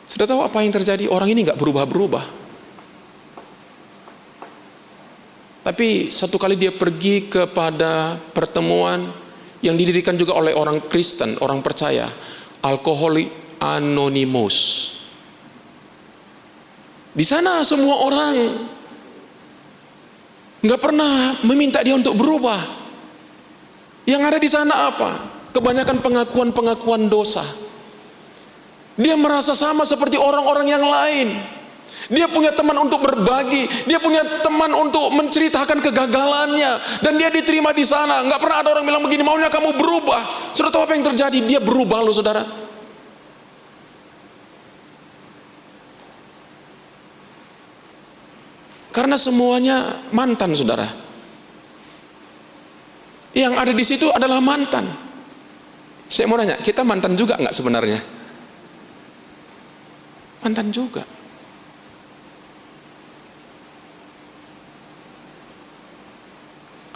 Sudah tahu apa yang terjadi? Orang ini nggak berubah-berubah. Tapi satu kali dia pergi kepada pertemuan yang didirikan juga oleh orang Kristen, orang percaya, Alcoholics Anonymous. Di sana semua orang nggak pernah meminta dia untuk berubah. Yang ada di sana apa? Kebanyakan pengakuan-pengakuan dosa. Dia merasa sama seperti orang-orang yang lain. Dia punya teman untuk berbagi, dia punya teman untuk menceritakan kegagalannya, dan dia diterima di sana. Nggak pernah ada orang bilang begini, maunya kamu berubah. Sudah tahu apa yang terjadi? Dia berubah loh, saudara. Karena semuanya mantan, saudara. Yang ada di situ adalah mantan. Saya mau nanya, kita mantan juga nggak sebenarnya? Mantan juga.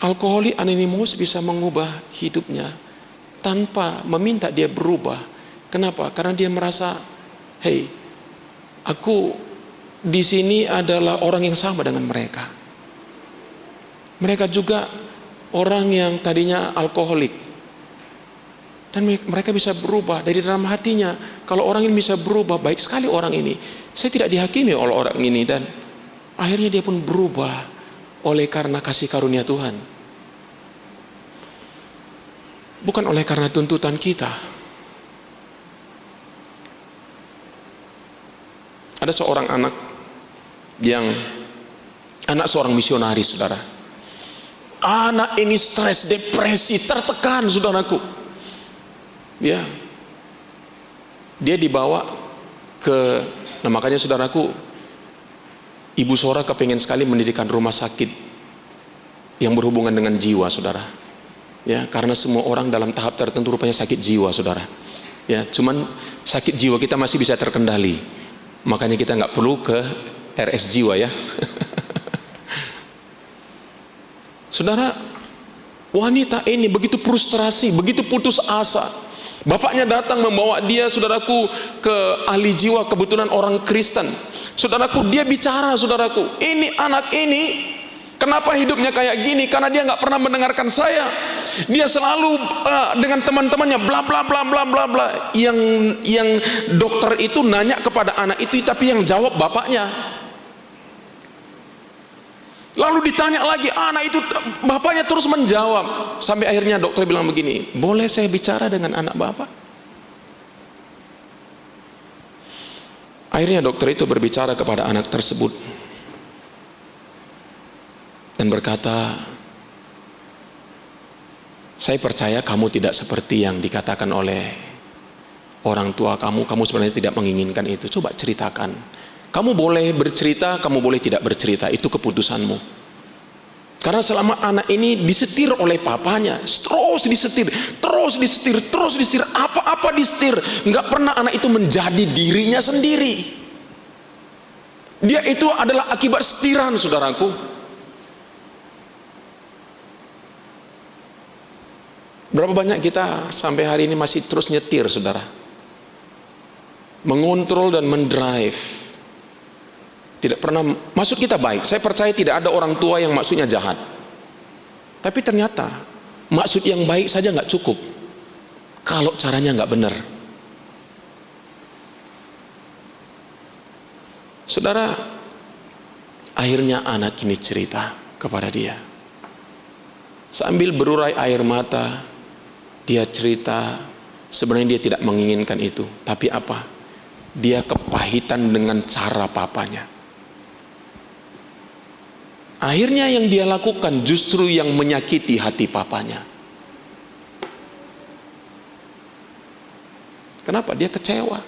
Alkoholik Anonymous bisa mengubah hidupnya tanpa meminta dia berubah. Kenapa? Karena dia merasa, hey, aku di sini adalah orang yang sama dengan mereka. Mereka juga orang yang tadinya alkoholik, dan mereka bisa berubah dari dalam hatinya. Kalau orang ini bisa berubah, baik sekali orang ini. Saya tidak dihakimi oleh orang ini, dan akhirnya dia pun berubah oleh karena kasih karunia Tuhan, bukan oleh karena tuntutan kita. Ada seorang anak seorang misionaris, saudara. Anak ini stres, depresi, tertekan, saudaraku. Dia dibawa ke, nah makanya saudaraku, Ibu Sora kepengen sekali mendirikan rumah sakit yang berhubungan dengan jiwa, saudara. Ya, karena semua orang dalam tahap tertentu rupanya sakit jiwa, saudara. Ya, cuman sakit jiwa kita masih bisa terkendali. Makanya kita nggak perlu ke RS jiwa, ya. Saudara, wanita ini begitu frustrasi, begitu putus asa. Bapaknya datang membawa dia, saudaraku, ke ahli jiwa, kebetulan orang Kristen. Saudaraku, dia bicara, saudaraku, ini anak ini kenapa hidupnya kayak gini? Karena dia nggak pernah mendengarkan saya. Dia selalu dengan teman-temannya bla bla bla bla bla bla. Yang dokter itu nanya kepada anak itu, tapi yang jawab bapaknya. Lalu ditanya lagi, anak itu, bapaknya terus menjawab. Sampai akhirnya dokter bilang begini, boleh saya bicara dengan anak bapak? Akhirnya dokter itu berbicara kepada anak tersebut dan berkata, saya percaya kamu tidak seperti yang dikatakan oleh orang tua kamu. Kamu sebenarnya tidak menginginkan itu. Coba ceritakan. Kamu boleh bercerita, kamu boleh tidak bercerita, itu keputusanmu. Karena selama anak ini disetir oleh papanya, terus disetir, apa-apa disetir, nggak pernah anak itu menjadi dirinya sendiri. Dia itu adalah akibat setiran, saudaraku. Berapa banyak kita sampai hari ini masih terus nyetir, saudara, mengontrol dan mendrive. Tidak pernah, maksud kita baik. Saya percaya tidak ada orang tua yang maksudnya jahat. Tapi ternyata maksud yang baik saja nggak cukup kalau caranya nggak benar. Saudara, akhirnya anak ini cerita kepada dia. Sambil berurai air mata, dia cerita sebenarnya dia tidak menginginkan itu. Tapi apa? Dia kepahitan dengan cara papanya. Akhirnya yang dia lakukan justru yang menyakiti hati papanya. Kenapa? Dia kecewa.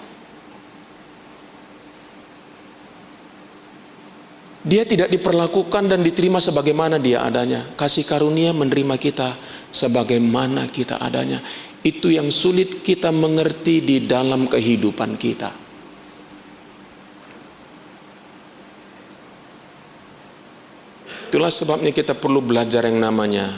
Dia tidak diperlakukan dan diterima sebagaimana dia adanya. Kasih karunia menerima kita sebagaimana kita adanya. itu yang sulit kita mengerti di dalam kehidupan kita. Itulah sebabnya kita perlu belajar yang namanya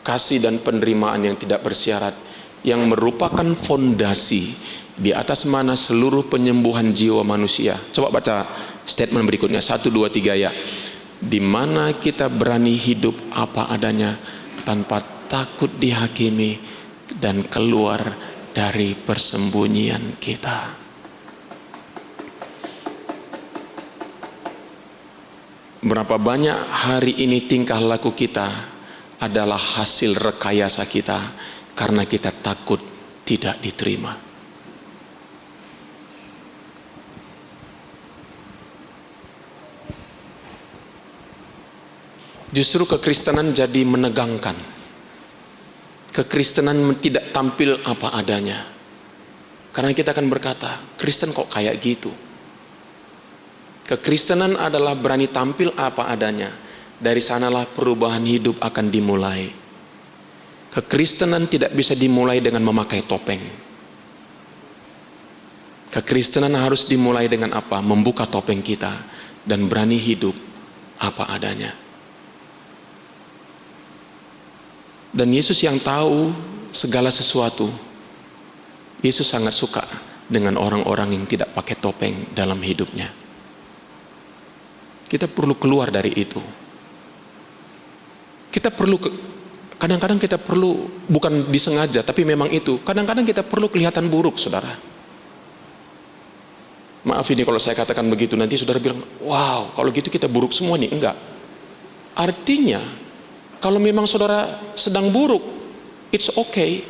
kasih dan penerimaan yang tidak bersyarat, yang merupakan fondasi di atas mana seluruh penyembuhan jiwa manusia. Coba baca statement berikutnya, 1, 2, 3 ya. Di mana kita berani hidup apa adanya tanpa takut dihakimi dan keluar dari persembunyian kita. Berapa banyak hari ini tingkah laku kita adalah hasil rekayasa kita karena kita takut tidak diterima. Justru kekristenan jadi menegangkan. Kekristenan tidak tampil apa adanya. Karena kita akan berkata, Kristen kok kayak gitu? Kekristenan adalah berani tampil apa adanya. Dari sanalah perubahan hidup akan dimulai. Kekristenan tidak bisa dimulai dengan memakai topeng. Kekristenan harus dimulai dengan apa? Membuka topeng kita dan berani hidup apa adanya. Dan Yesus yang tahu segala sesuatu. Yesus sangat suka dengan orang-orang yang tidak pakai topeng dalam hidupnya. Kita perlu keluar dari itu. Kita perlu, kadang-kadang kita perlu, bukan disengaja, tapi memang itu. Kadang-kadang kita perlu kelihatan buruk, saudara. Maaf ini kalau saya katakan begitu, nanti saudara bilang, wow, kalau gitu kita buruk semua nih. Enggak. Artinya, kalau memang saudara sedang buruk, it's okay.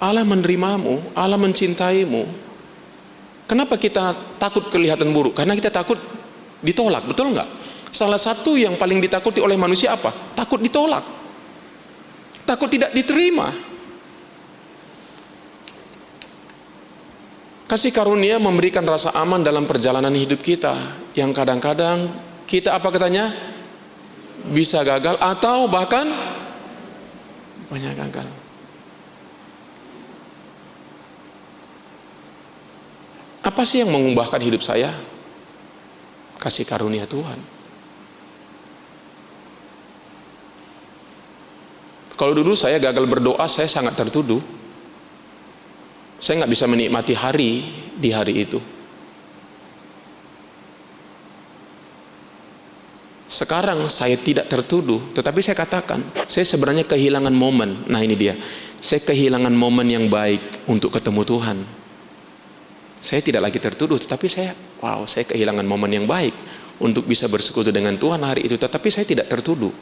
Allah menerimamu, Allah mencintaimu. Kenapa kita takut kelihatan buruk? Karena kita takut ditolak, betul enggak? Salah satu yang paling ditakuti oleh manusia apa? Takut ditolak. Takut tidak diterima. Kasih karunia memberikan rasa aman dalam perjalanan hidup kita, yang kadang-kadang kita apa katanya? Bisa gagal atau bahkan banyak gagal. Apa sih yang mengubahkan hidup saya? Kasih karunia Tuhan. Kalau dulu saya gagal berdoa, saya sangat tertuduh. Saya nggak bisa menikmati hari di hari itu. Sekarang saya tidak tertuduh, tetapi saya katakan, saya sebenarnya kehilangan momen. Nah ini dia, saya kehilangan momen yang baik untuk ketemu Tuhan. Saya tidak lagi tertuduh, tetapi saya kehilangan momen yang baik untuk bisa bersekutu dengan Tuhan hari itu, tetapi saya tidak tertuduh.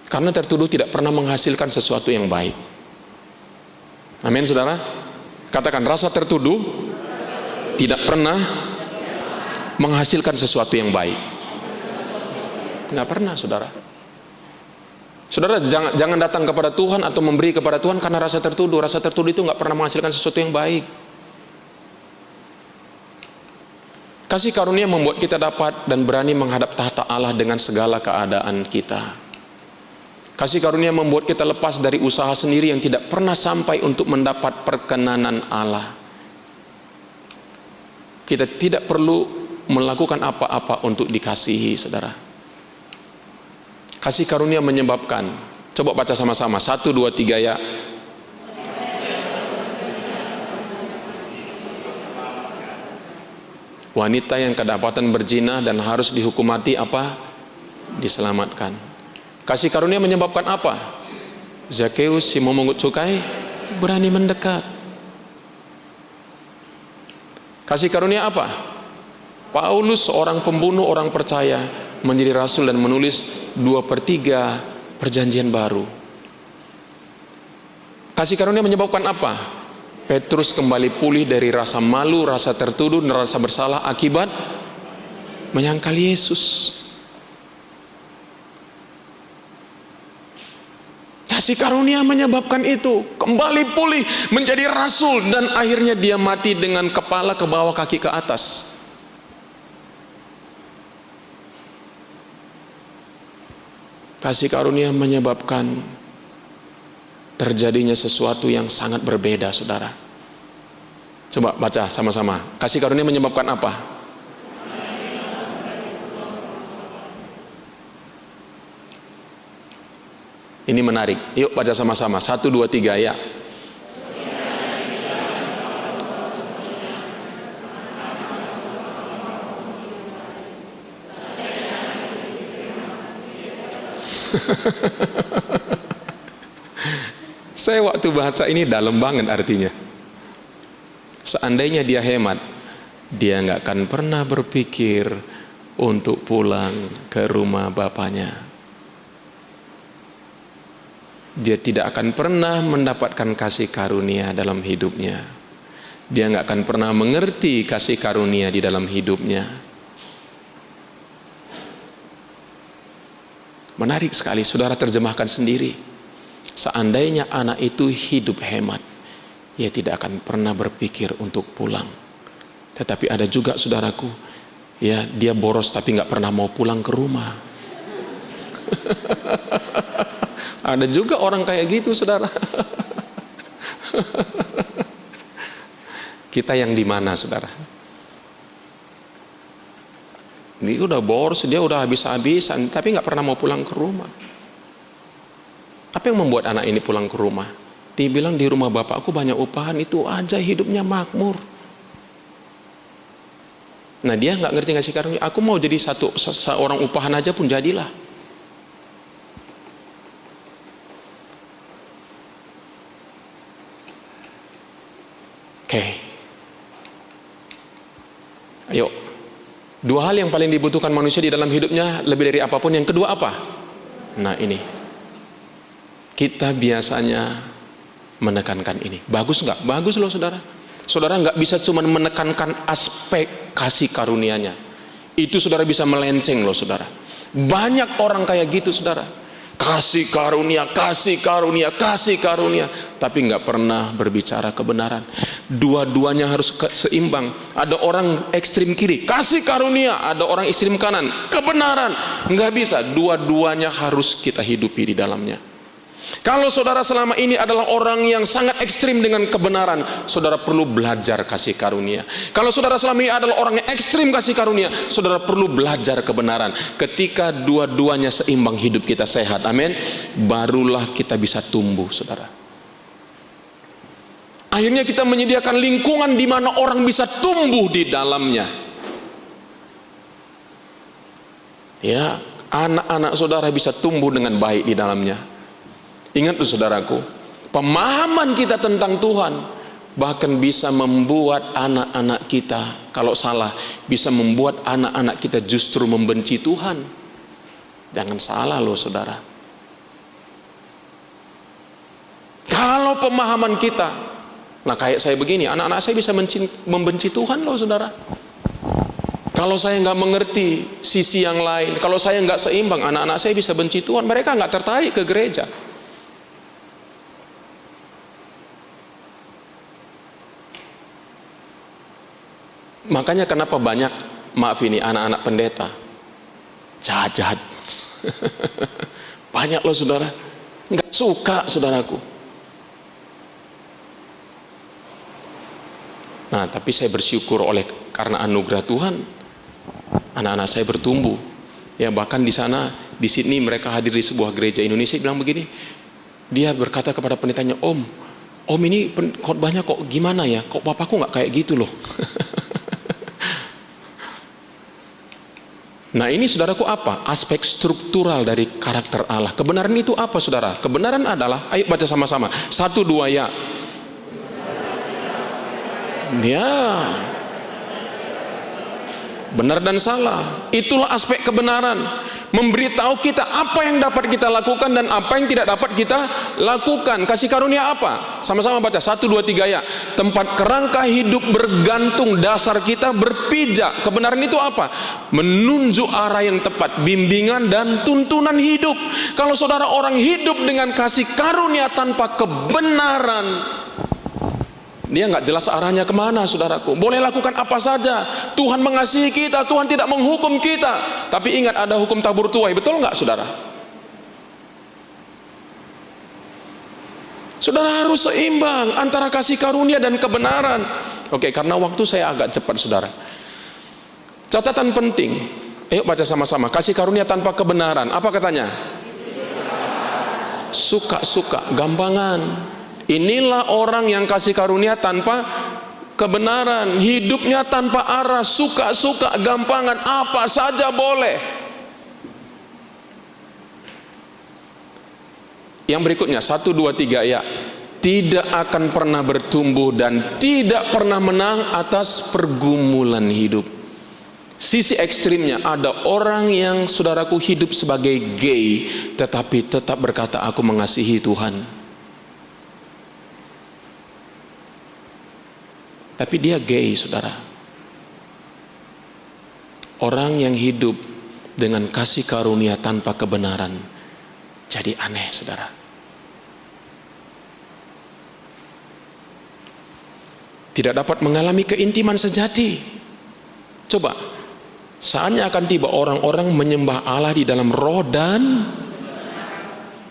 Karena tertuduh tidak pernah menghasilkan sesuatu yang baik. Amin, saudara. Katakan, rasa tertuduh tidak pernah menghasilkan sesuatu yang baik. Nggak pernah, saudara. Saudara jangan datang kepada Tuhan atau memberi kepada Tuhan karena rasa tertuduh. Rasa tertuduh itu nggak pernah menghasilkan sesuatu yang baik. Kasih karunia membuat kita dapat dan berani menghadap tahta Allah dengan segala keadaan kita. Kasih karunia membuat kita lepas dari usaha sendiri yang tidak pernah sampai untuk mendapat perkenanan Allah. Kita tidak perlu melakukan apa-apa untuk dikasihi, saudara. Kasih karunia menyebabkan, coba baca sama-sama, 1, 2, 3 ya. Wanita yang kedapatan berzina dan harus dihukum mati apa? Diselamatkan. Kasih karunia menyebabkan apa? Zakheus si memungut cukai berani mendekat. Kasih karunia apa? Paulus seorang pembunuh orang percaya menjadi rasul dan menulis 2/3 perjanjian baru. Kasih karunia menyebabkan apa? Petrus kembali pulih dari rasa malu, rasa tertuduh, dan rasa bersalah akibat menyangkal Yesus. Kasih karunia menyebabkan itu, kembali pulih menjadi rasul, dan akhirnya dia mati dengan kepala ke bawah, kaki ke atas. Kasih karunia menyebabkan terjadinya sesuatu yang sangat berbeda, saudara. Coba baca sama-sama. Kasih karunia menyebabkan apa? Ini menarik. Yuk baca sama-sama. 1, 2, 3 ya. Saya waktu baca ini dalam banget artinya. Seandainya dia hemat, dia nggak akan pernah berpikir untuk pulang ke rumah bapaknya. Dia tidak akan pernah mendapatkan kasih karunia dalam hidupnya. Dia nggak akan pernah mengerti kasih karunia di dalam hidupnya. Menarik sekali, saudara terjemahkan sendiri. Seandainya anak itu hidup hemat, ia tidak akan pernah berpikir untuk pulang. Tetapi ada juga saudaraku, ya, dia boros tapi nggak pernah mau pulang ke rumah. Ada juga orang kayak gitu, saudara. Kita yang di mana, saudara? Dia udah boros, dia udah habis-habisan, tapi nggak pernah mau pulang ke rumah. Apa yang membuat anak ini pulang ke rumah? Dia bilang, di rumah bapakku banyak upahan, itu aja hidupnya makmur. Nah, dia nggak ngerti ngasih karunia. Aku mau jadi seorang upahan aja pun jadilah. Oke. Ayo. 2 hal yang paling dibutuhkan manusia di dalam hidupnya lebih dari apapun. Yang kedua apa? Nah, ini. Kita biasanya menekankan ini. Bagus nggak? Bagus loh, saudara. Saudara nggak bisa cuma menekankan aspek kasih karunia-Nya. Itu saudara bisa melenceng loh, saudara. Banyak orang kayak gitu, saudara. Kasih karunia, kasih karunia, kasih karunia, tapi nggak pernah berbicara kebenaran. Dua-duanya harus seimbang. Ada orang ekstrim kiri, kasih karunia. Ada orang ekstrim kanan, kebenaran. Nggak bisa. Dua-duanya harus kita hidupi di dalamnya. Kalau saudara selama ini adalah orang yang sangat ekstrim dengan kebenaran, saudara perlu belajar kasih karunia. Kalau saudara selama ini adalah orang yang ekstrim kasih karunia, saudara perlu belajar kebenaran. Ketika dua-duanya seimbang, hidup kita sehat, amin, barulah kita bisa tumbuh, saudara. Akhirnya kita menyediakan lingkungan di mana orang bisa tumbuh di dalamnya. Ya, anak-anak saudara bisa tumbuh dengan baik di dalamnya. Ingat tuh, saudaraku, pemahaman kita tentang Tuhan bahkan bisa membuat anak-anak kita, kalau salah, bisa membuat anak-anak kita justru membenci Tuhan. Jangan salah loh, saudara. Kalau pemahaman kita, nah kayak saya begini, anak-anak saya bisa membenci Tuhan loh, saudara. Kalau saya nggak mengerti sisi yang lain, kalau saya nggak seimbang, anak-anak saya bisa benci Tuhan. Mereka nggak tertarik ke gereja. Makanya kenapa banyak, maaf ini, anak-anak pendeta jahat. Banyak loh, saudara. Nggak suka, saudaraku. Nah, tapi saya bersyukur karena anugerah Tuhan, anak-anak saya bertumbuh. Ya, bahkan di sana, di Sydney, mereka hadir di sebuah gereja Indonesia, bilang begini, dia berkata kepada pendetanya, Om ini khotbahnya kok gimana ya? Kok papaku nggak kayak gitu loh. Nah, ini saudaraku apa? Aspek struktural dari karakter Allah. Kebenaran itu apa, saudara? Kebenaran adalah, ayo baca sama-sama. 1, 2 ya. Ya. Benar dan salah. Itulah aspek kebenaran. Memberitahu kita apa yang dapat kita lakukan dan apa yang tidak dapat kita lakukan. Kasih karunia apa? Sama-sama baca. 1, 2, 3 ya. Tempat kerangka hidup bergantung, dasar kita berpijak. Kebenaran itu apa? Menunjuk arah yang tepat, bimbingan dan tuntunan hidup. Kalau saudara orang hidup dengan kasih karunia tanpa kebenaran, dia nggak jelas arahnya kemana, saudaraku. Boleh lakukan apa saja. Tuhan mengasihi kita, Tuhan tidak menghukum kita. Tapi ingat, ada hukum tabur tuai, betul nggak, saudara? Saudara harus seimbang antara kasih karunia dan kebenaran. Oke, karena waktu saya agak cepat saudara. Catatan penting. Ayo baca sama-sama. Kasih karunia tanpa kebenaran. Apa katanya? Suka-suka, gampangan. Inilah orang yang kasih karunia tanpa kebenaran. Hidupnya tanpa arah, suka-suka, gampangan, apa saja boleh. Yang berikutnya 1, 2, 3 ya. Tidak akan pernah bertumbuh dan tidak pernah menang atas pergumulan hidup. Sisi ekstrimnya, ada orang yang saudaraku hidup sebagai gay tetapi tetap berkata aku mengasihi Tuhan. Tapi dia gay saudara. Orang yang hidup dengan kasih karunia tanpa kebenaran jadi aneh saudara. Tidak dapat mengalami keintiman sejati. Coba, saatnya akan tiba orang-orang menyembah Allah di dalam roh dan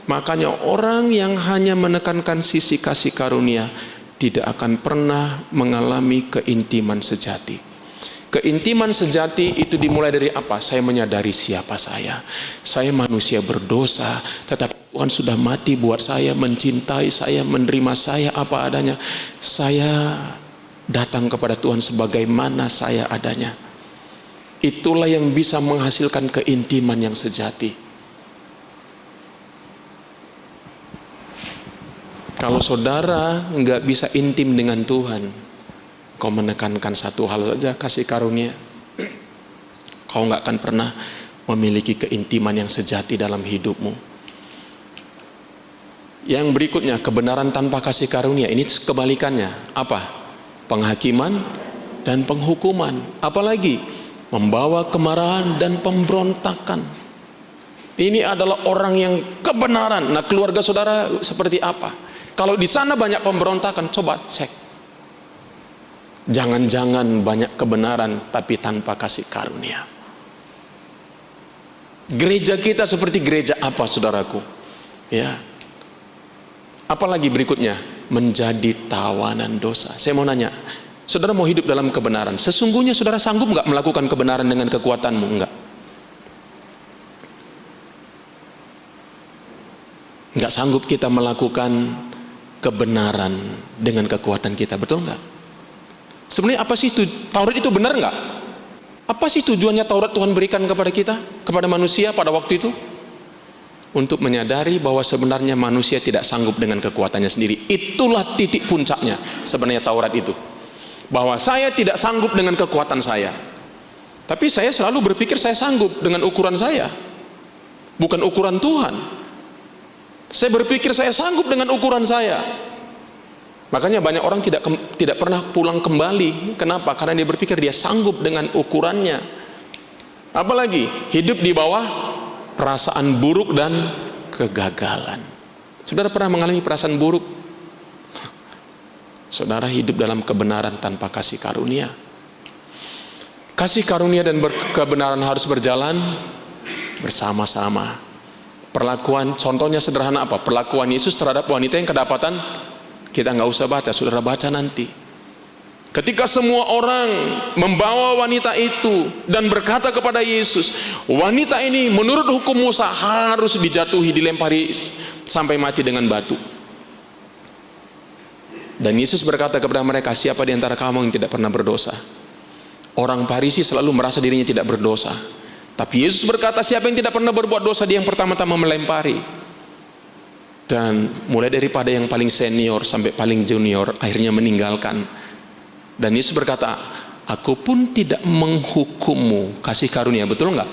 makanya orang yang hanya menekankan sisi kasih karunia tidak akan pernah mengalami keintiman sejati. Keintiman sejati itu dimulai dari apa? Saya menyadari siapa saya. Saya manusia berdosa, tetapi Tuhan sudah mati buat saya, mencintai saya, menerima saya apa adanya. Saya datang kepada Tuhan sebagaimana saya adanya. Itulah yang bisa menghasilkan keintiman yang sejati. Kalau saudara nggak bisa intim dengan Tuhan, kau menekankan satu hal saja, kasih karunia, kau nggak akan pernah memiliki keintiman yang sejati dalam hidupmu. Yang berikutnya, kebenaran tanpa kasih karunia, ini kebalikannya. Apa? Penghakiman dan penghukuman. Apalagi membawa kemarahan dan pemberontakan. Ini adalah orang yang kebenaran. Nah, keluarga saudara seperti apa? Kalau di sana banyak pemberontakan, coba cek. Jangan-jangan banyak kebenaran tapi tanpa kasih karunia. Gereja kita seperti gereja apa saudaraku? Ya. Apalagi berikutnya, menjadi tawanan dosa. Saya mau nanya, saudara mau hidup dalam kebenaran, sesungguhnya saudara sanggup nggak melakukan kebenaran dengan kekuatanmu? Enggak. Nggak sanggup kita melakukan kebenaran dengan kekuatan kita, betul nggak? Sebenarnya apa sih Taurat itu benar nggak? Apa sih tujuannya Taurat Tuhan berikan kepada kita, kepada manusia pada waktu itu? Untuk menyadari bahwa sebenarnya manusia tidak sanggup dengan kekuatannya sendiri. Itulah titik puncaknya sebenarnya Taurat itu. Bahwa saya tidak sanggup dengan kekuatan saya. Tapi saya selalu berpikir saya sanggup dengan ukuran saya. Bukan ukuran Tuhan. Saya berpikir saya sanggup dengan ukuran saya. Makanya banyak orang tidak pernah pulang kembali. Kenapa? Karena dia berpikir dia sanggup dengan ukurannya. Apalagi hidup di bawah perasaan buruk dan kegagalan. Saudara pernah mengalami perasaan buruk? Saudara hidup dalam kebenaran tanpa kasih karunia. Kasih karunia dan kebenaran harus berjalan bersama-sama. Perlakuan, contohnya sederhana apa? Perlakuan Yesus terhadap wanita yang kedapatan, kita nggak usah baca, saudara baca nanti. Ketika semua orang membawa wanita itu dan berkata kepada Yesus, wanita ini menurut hukum Musa harus dijatuhi, dilempari sampai mati dengan batu. Dan Yesus berkata kepada mereka, siapa di antara kamu yang tidak pernah berdosa? Orang Farisi selalu merasa dirinya tidak berdosa. Tapi Yesus berkata, siapa yang tidak pernah berbuat dosa, dia yang pertama-tama melempari. Dan mulai daripada yang paling senior sampai paling junior akhirnya meninggalkan. Dan Yesus berkata, aku pun tidak menghukummu, kasih karunia, betul enggak?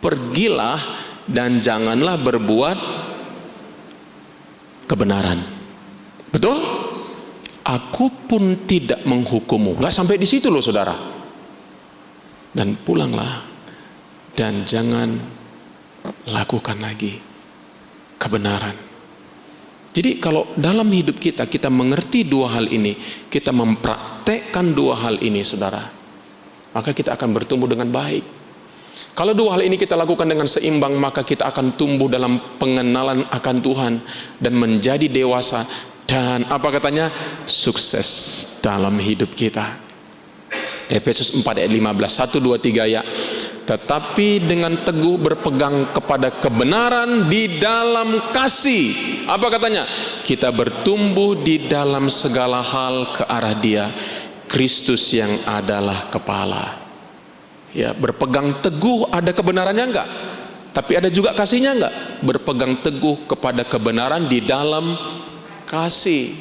Pergilah dan janganlah berbuat kebenaran. Betul? Aku pun tidak menghukummu. Enggak sampai di situ loh saudara. Dan pulanglah dan jangan lakukan lagi kebenaran. Jadi kalau dalam hidup kita mengerti dua hal ini, kita mempraktekkan dua hal ini saudara, maka kita akan bertumbuh dengan baik. Kalau dua hal ini kita lakukan dengan seimbang, maka kita akan tumbuh dalam pengenalan akan Tuhan dan menjadi dewasa dan apa katanya? Sukses dalam hidup kita. Efesus 4 ayat 15, 1, 2, 3 ya. Tetapi dengan teguh berpegang kepada kebenaran di dalam kasih. Apa katanya? Kita bertumbuh di dalam segala hal ke arah Dia, Kristus yang adalah kepala. Ya, berpegang teguh, ada kebenarannya enggak? Tapi ada juga kasihnya enggak? Berpegang teguh kepada kebenaran di dalam kasih.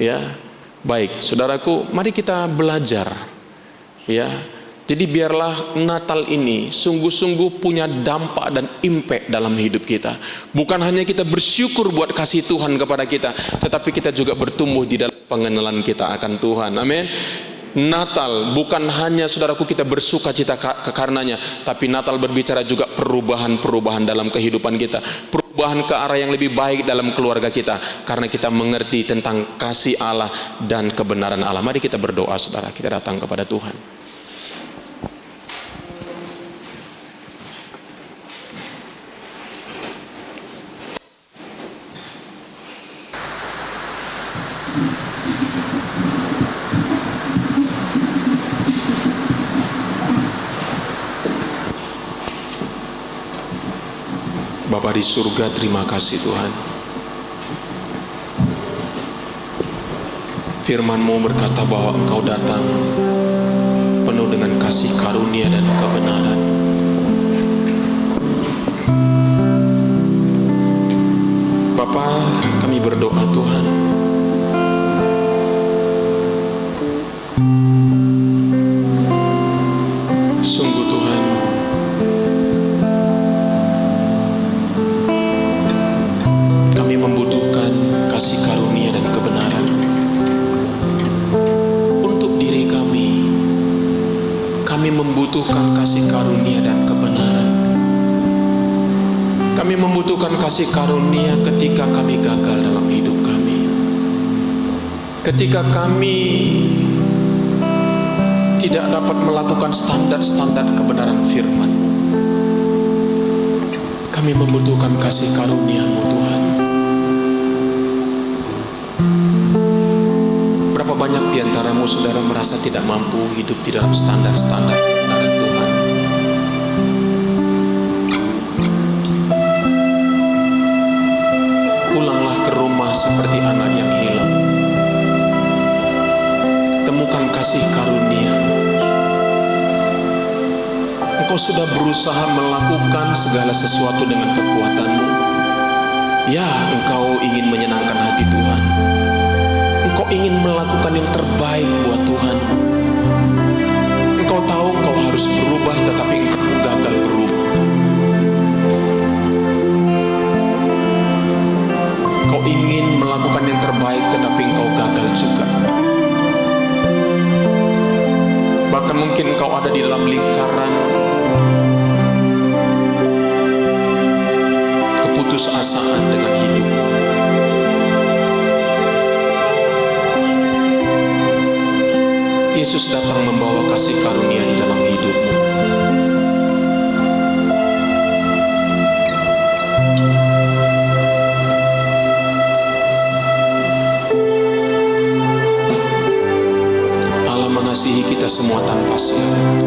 Ya, baik, saudaraku, mari kita belajar. Ya, jadi biarlah Natal ini sungguh-sungguh punya dampak dan impact dalam hidup kita. Bukan hanya kita bersyukur buat kasih Tuhan kepada kita, tetapi kita juga bertumbuh di dalam pengenalan kita akan Tuhan. Amin. Natal bukan hanya saudaraku kita bersuka cita karenanya, tapi Natal berbicara juga perubahan-perubahan dalam kehidupan kita, perubahan ke arah yang lebih baik dalam keluarga kita, karena kita mengerti tentang kasih Allah dan kebenaran Allah. Mari kita berdoa, saudara, kita datang kepada Tuhan. Bapa di surga, terima kasih Tuhan. Firman-Mu berkata bahwa Engkau datang penuh dengan kasih karunia dan kebenaran. Bapa, kami berdoa Tuhan, sungguh Tuhan, kami membutuhkan kasih karunia dan kebenaran untuk diri kami. Kami membutuhkan kasih karunia dan kebenaran. Kami membutuhkan kasih karunia ketika kami gagal dalam hidup kami, ketika kami tidak dapat melakukan standar-standar kebenaran firman-Mu. Kami membutuhkan kasih karunia-Mu Tuhan. Berapa banyak di antaramu saudara merasa tidak mampu hidup di dalam standar-standar kebenaran Tuhan? Pulanglah ke rumah seperti anak yang hilang. Temukan kasih karunia. Engkau sudah berusaha melakukan segala sesuatu dengan kekuatanmu. Ya, engkau ingin menyenangkan hati Tuhan. Engkau ingin melakukan yang terbaik buat Tuhan. Engkau tahu engkau harus berubah, tetapi engkau gagal berubah. Engkau ingin melakukan yang terbaik, tetapi engkau gagal juga. Bahkan mungkin engkau ada di dalam lingkaran keputusasaan dengan hidup. Yesus datang membawa kasih karunia di dalam hidupmu. Allah mengasihi kita semua tanpa syarat.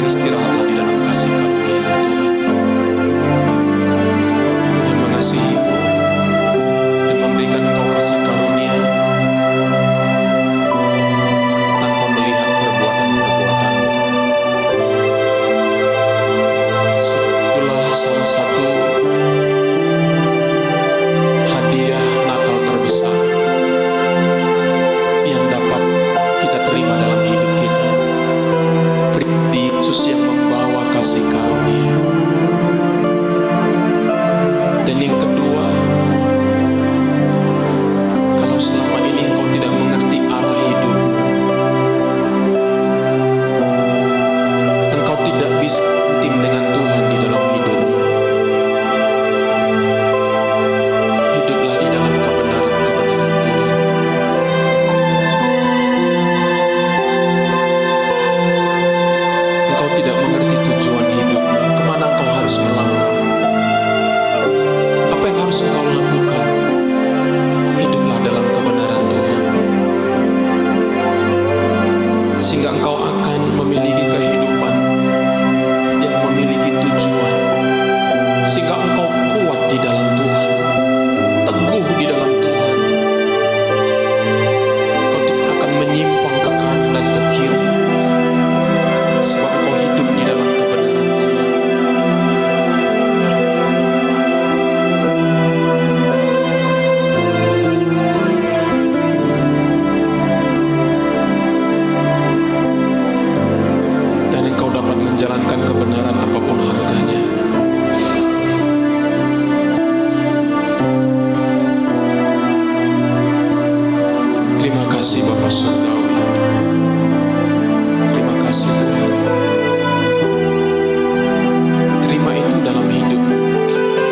beristirahatlah di dalam kasih karunia Tuhan. Tuhan mengasihimu dan memberikan engkau kasih karunia tanpa melihat perbuatan-perbuatanmu. Itulah salah satu hadiah Natal terbesar yang dapat kita terima dalam hidup kita. Pribadi Yesus yang membawa kasih karunia. Dan yang kedua, kalau selama ini engkau tidak mengerti arah hidup, engkau tidak bisa intim dengan Tuhan di dalam hidup. Hiduplah di dalam kebenaran-kebenaran Tuhan. Engkau tidak mengerti tujuan hidupmu, kemana engkau harus melangkah, apa yang harus engkau lakukan. Hiduplah dalam kebenaran Tuhan, sehingga engkau akan memiliki kehidupan yang memiliki tujuan, sehingga engkau kuat di dalam Tuhan, teguh di dalam Tuhan. Engkau tidak akan menyimpang ke kanan dan ke kiri, sebab engkau hidup di dalam kebenaran Tuhan. Dan engkau dapat menjalankan kebenaran apapun harganya. Terima kasih Bapa Surgawi. Terima kasih Tuhan. Terima itu dalam hidup,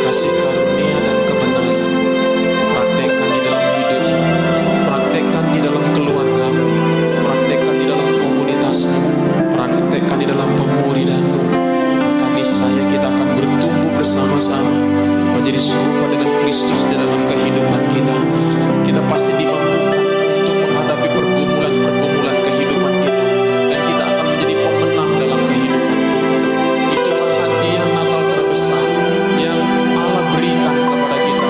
kasih karunia dan kebenaran. Praktekkan di dalam hidupmu, praktekkan di dalam keluargamu, praktekkan di dalam komunitasmu, praktekkan di dalam pemuridanmu. Maka niscaya kita akan bertumbuh bersama-sama menjadi serupa dengan Kristus di dalam kehidupan kita. Kita pasti dimampukan untuk menghadapi pergumulan-pergumulan kehidupan kita, dan kita akan menjadi pemenang dalam kehidupan kita. Itulah hadiah Natal terbesar yang Allah berikan kepada kita,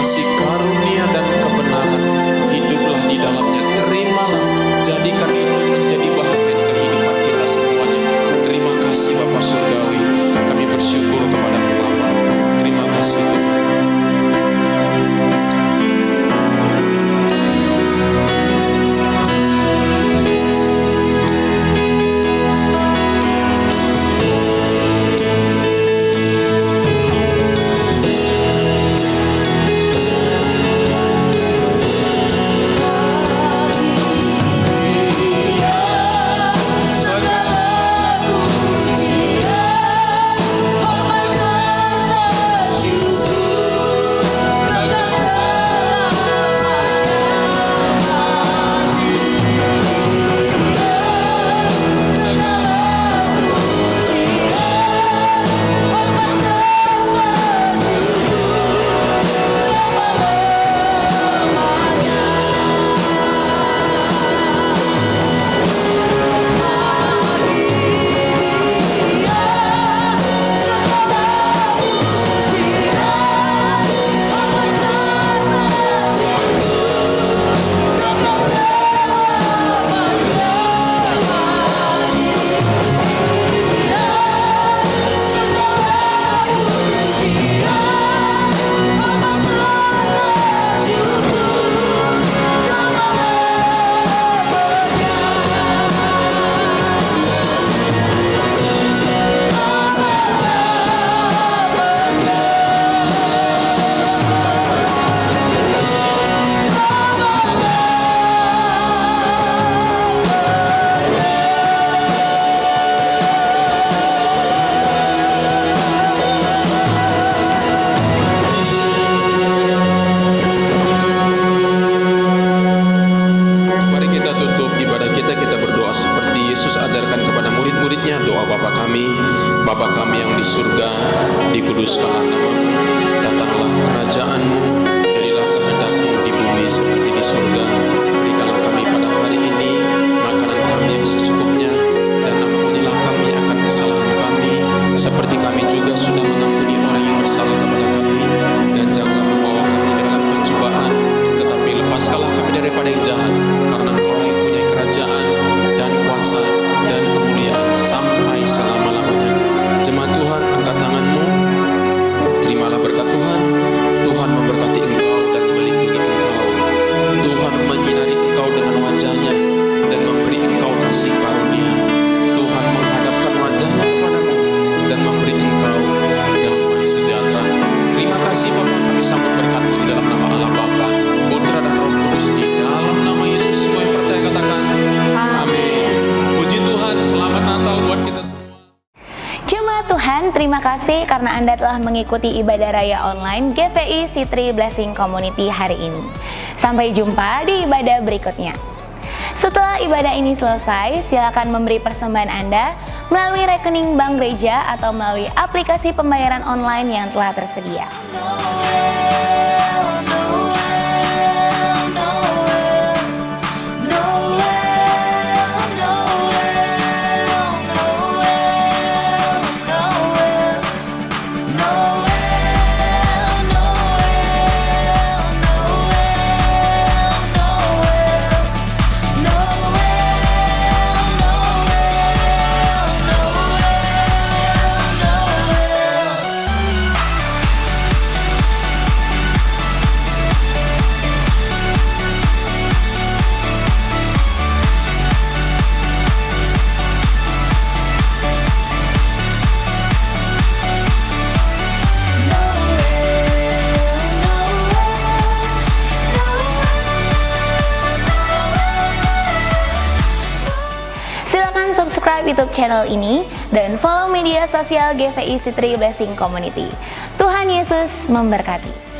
kasih karunia dan kebenaran. Hiduplah di dalamnya, terimalah, jadikan itu menjadi bahagian kehidupan kita semuanya. Terima kasih Bapa Surgawi, kami bersyukur kepada-Mu Bapa. Terima kasih Tuhan. dikuduskanlah namamu, datanglah kerajaan-Mu, jadilah kehendak-Mu di bumi seperti di surga. Berikanlah kami pada hari ini makanan kami yang secukupnya, dan ampunilah kami akan kesalahan Tuhan, terima kasih karena Anda telah mengikuti ibadah raya online GVI Citri Blessing Community hari ini. Sampai jumpa di ibadah berikutnya. Setelah ibadah ini selesai, silakan memberi persembahan Anda melalui rekening bank gereja atau melalui aplikasi pembayaran online yang telah tersedia. Subscribe YouTube channel ini dan follow media sosial GVI Citri Blessing Community. Tuhan Yesus memberkati.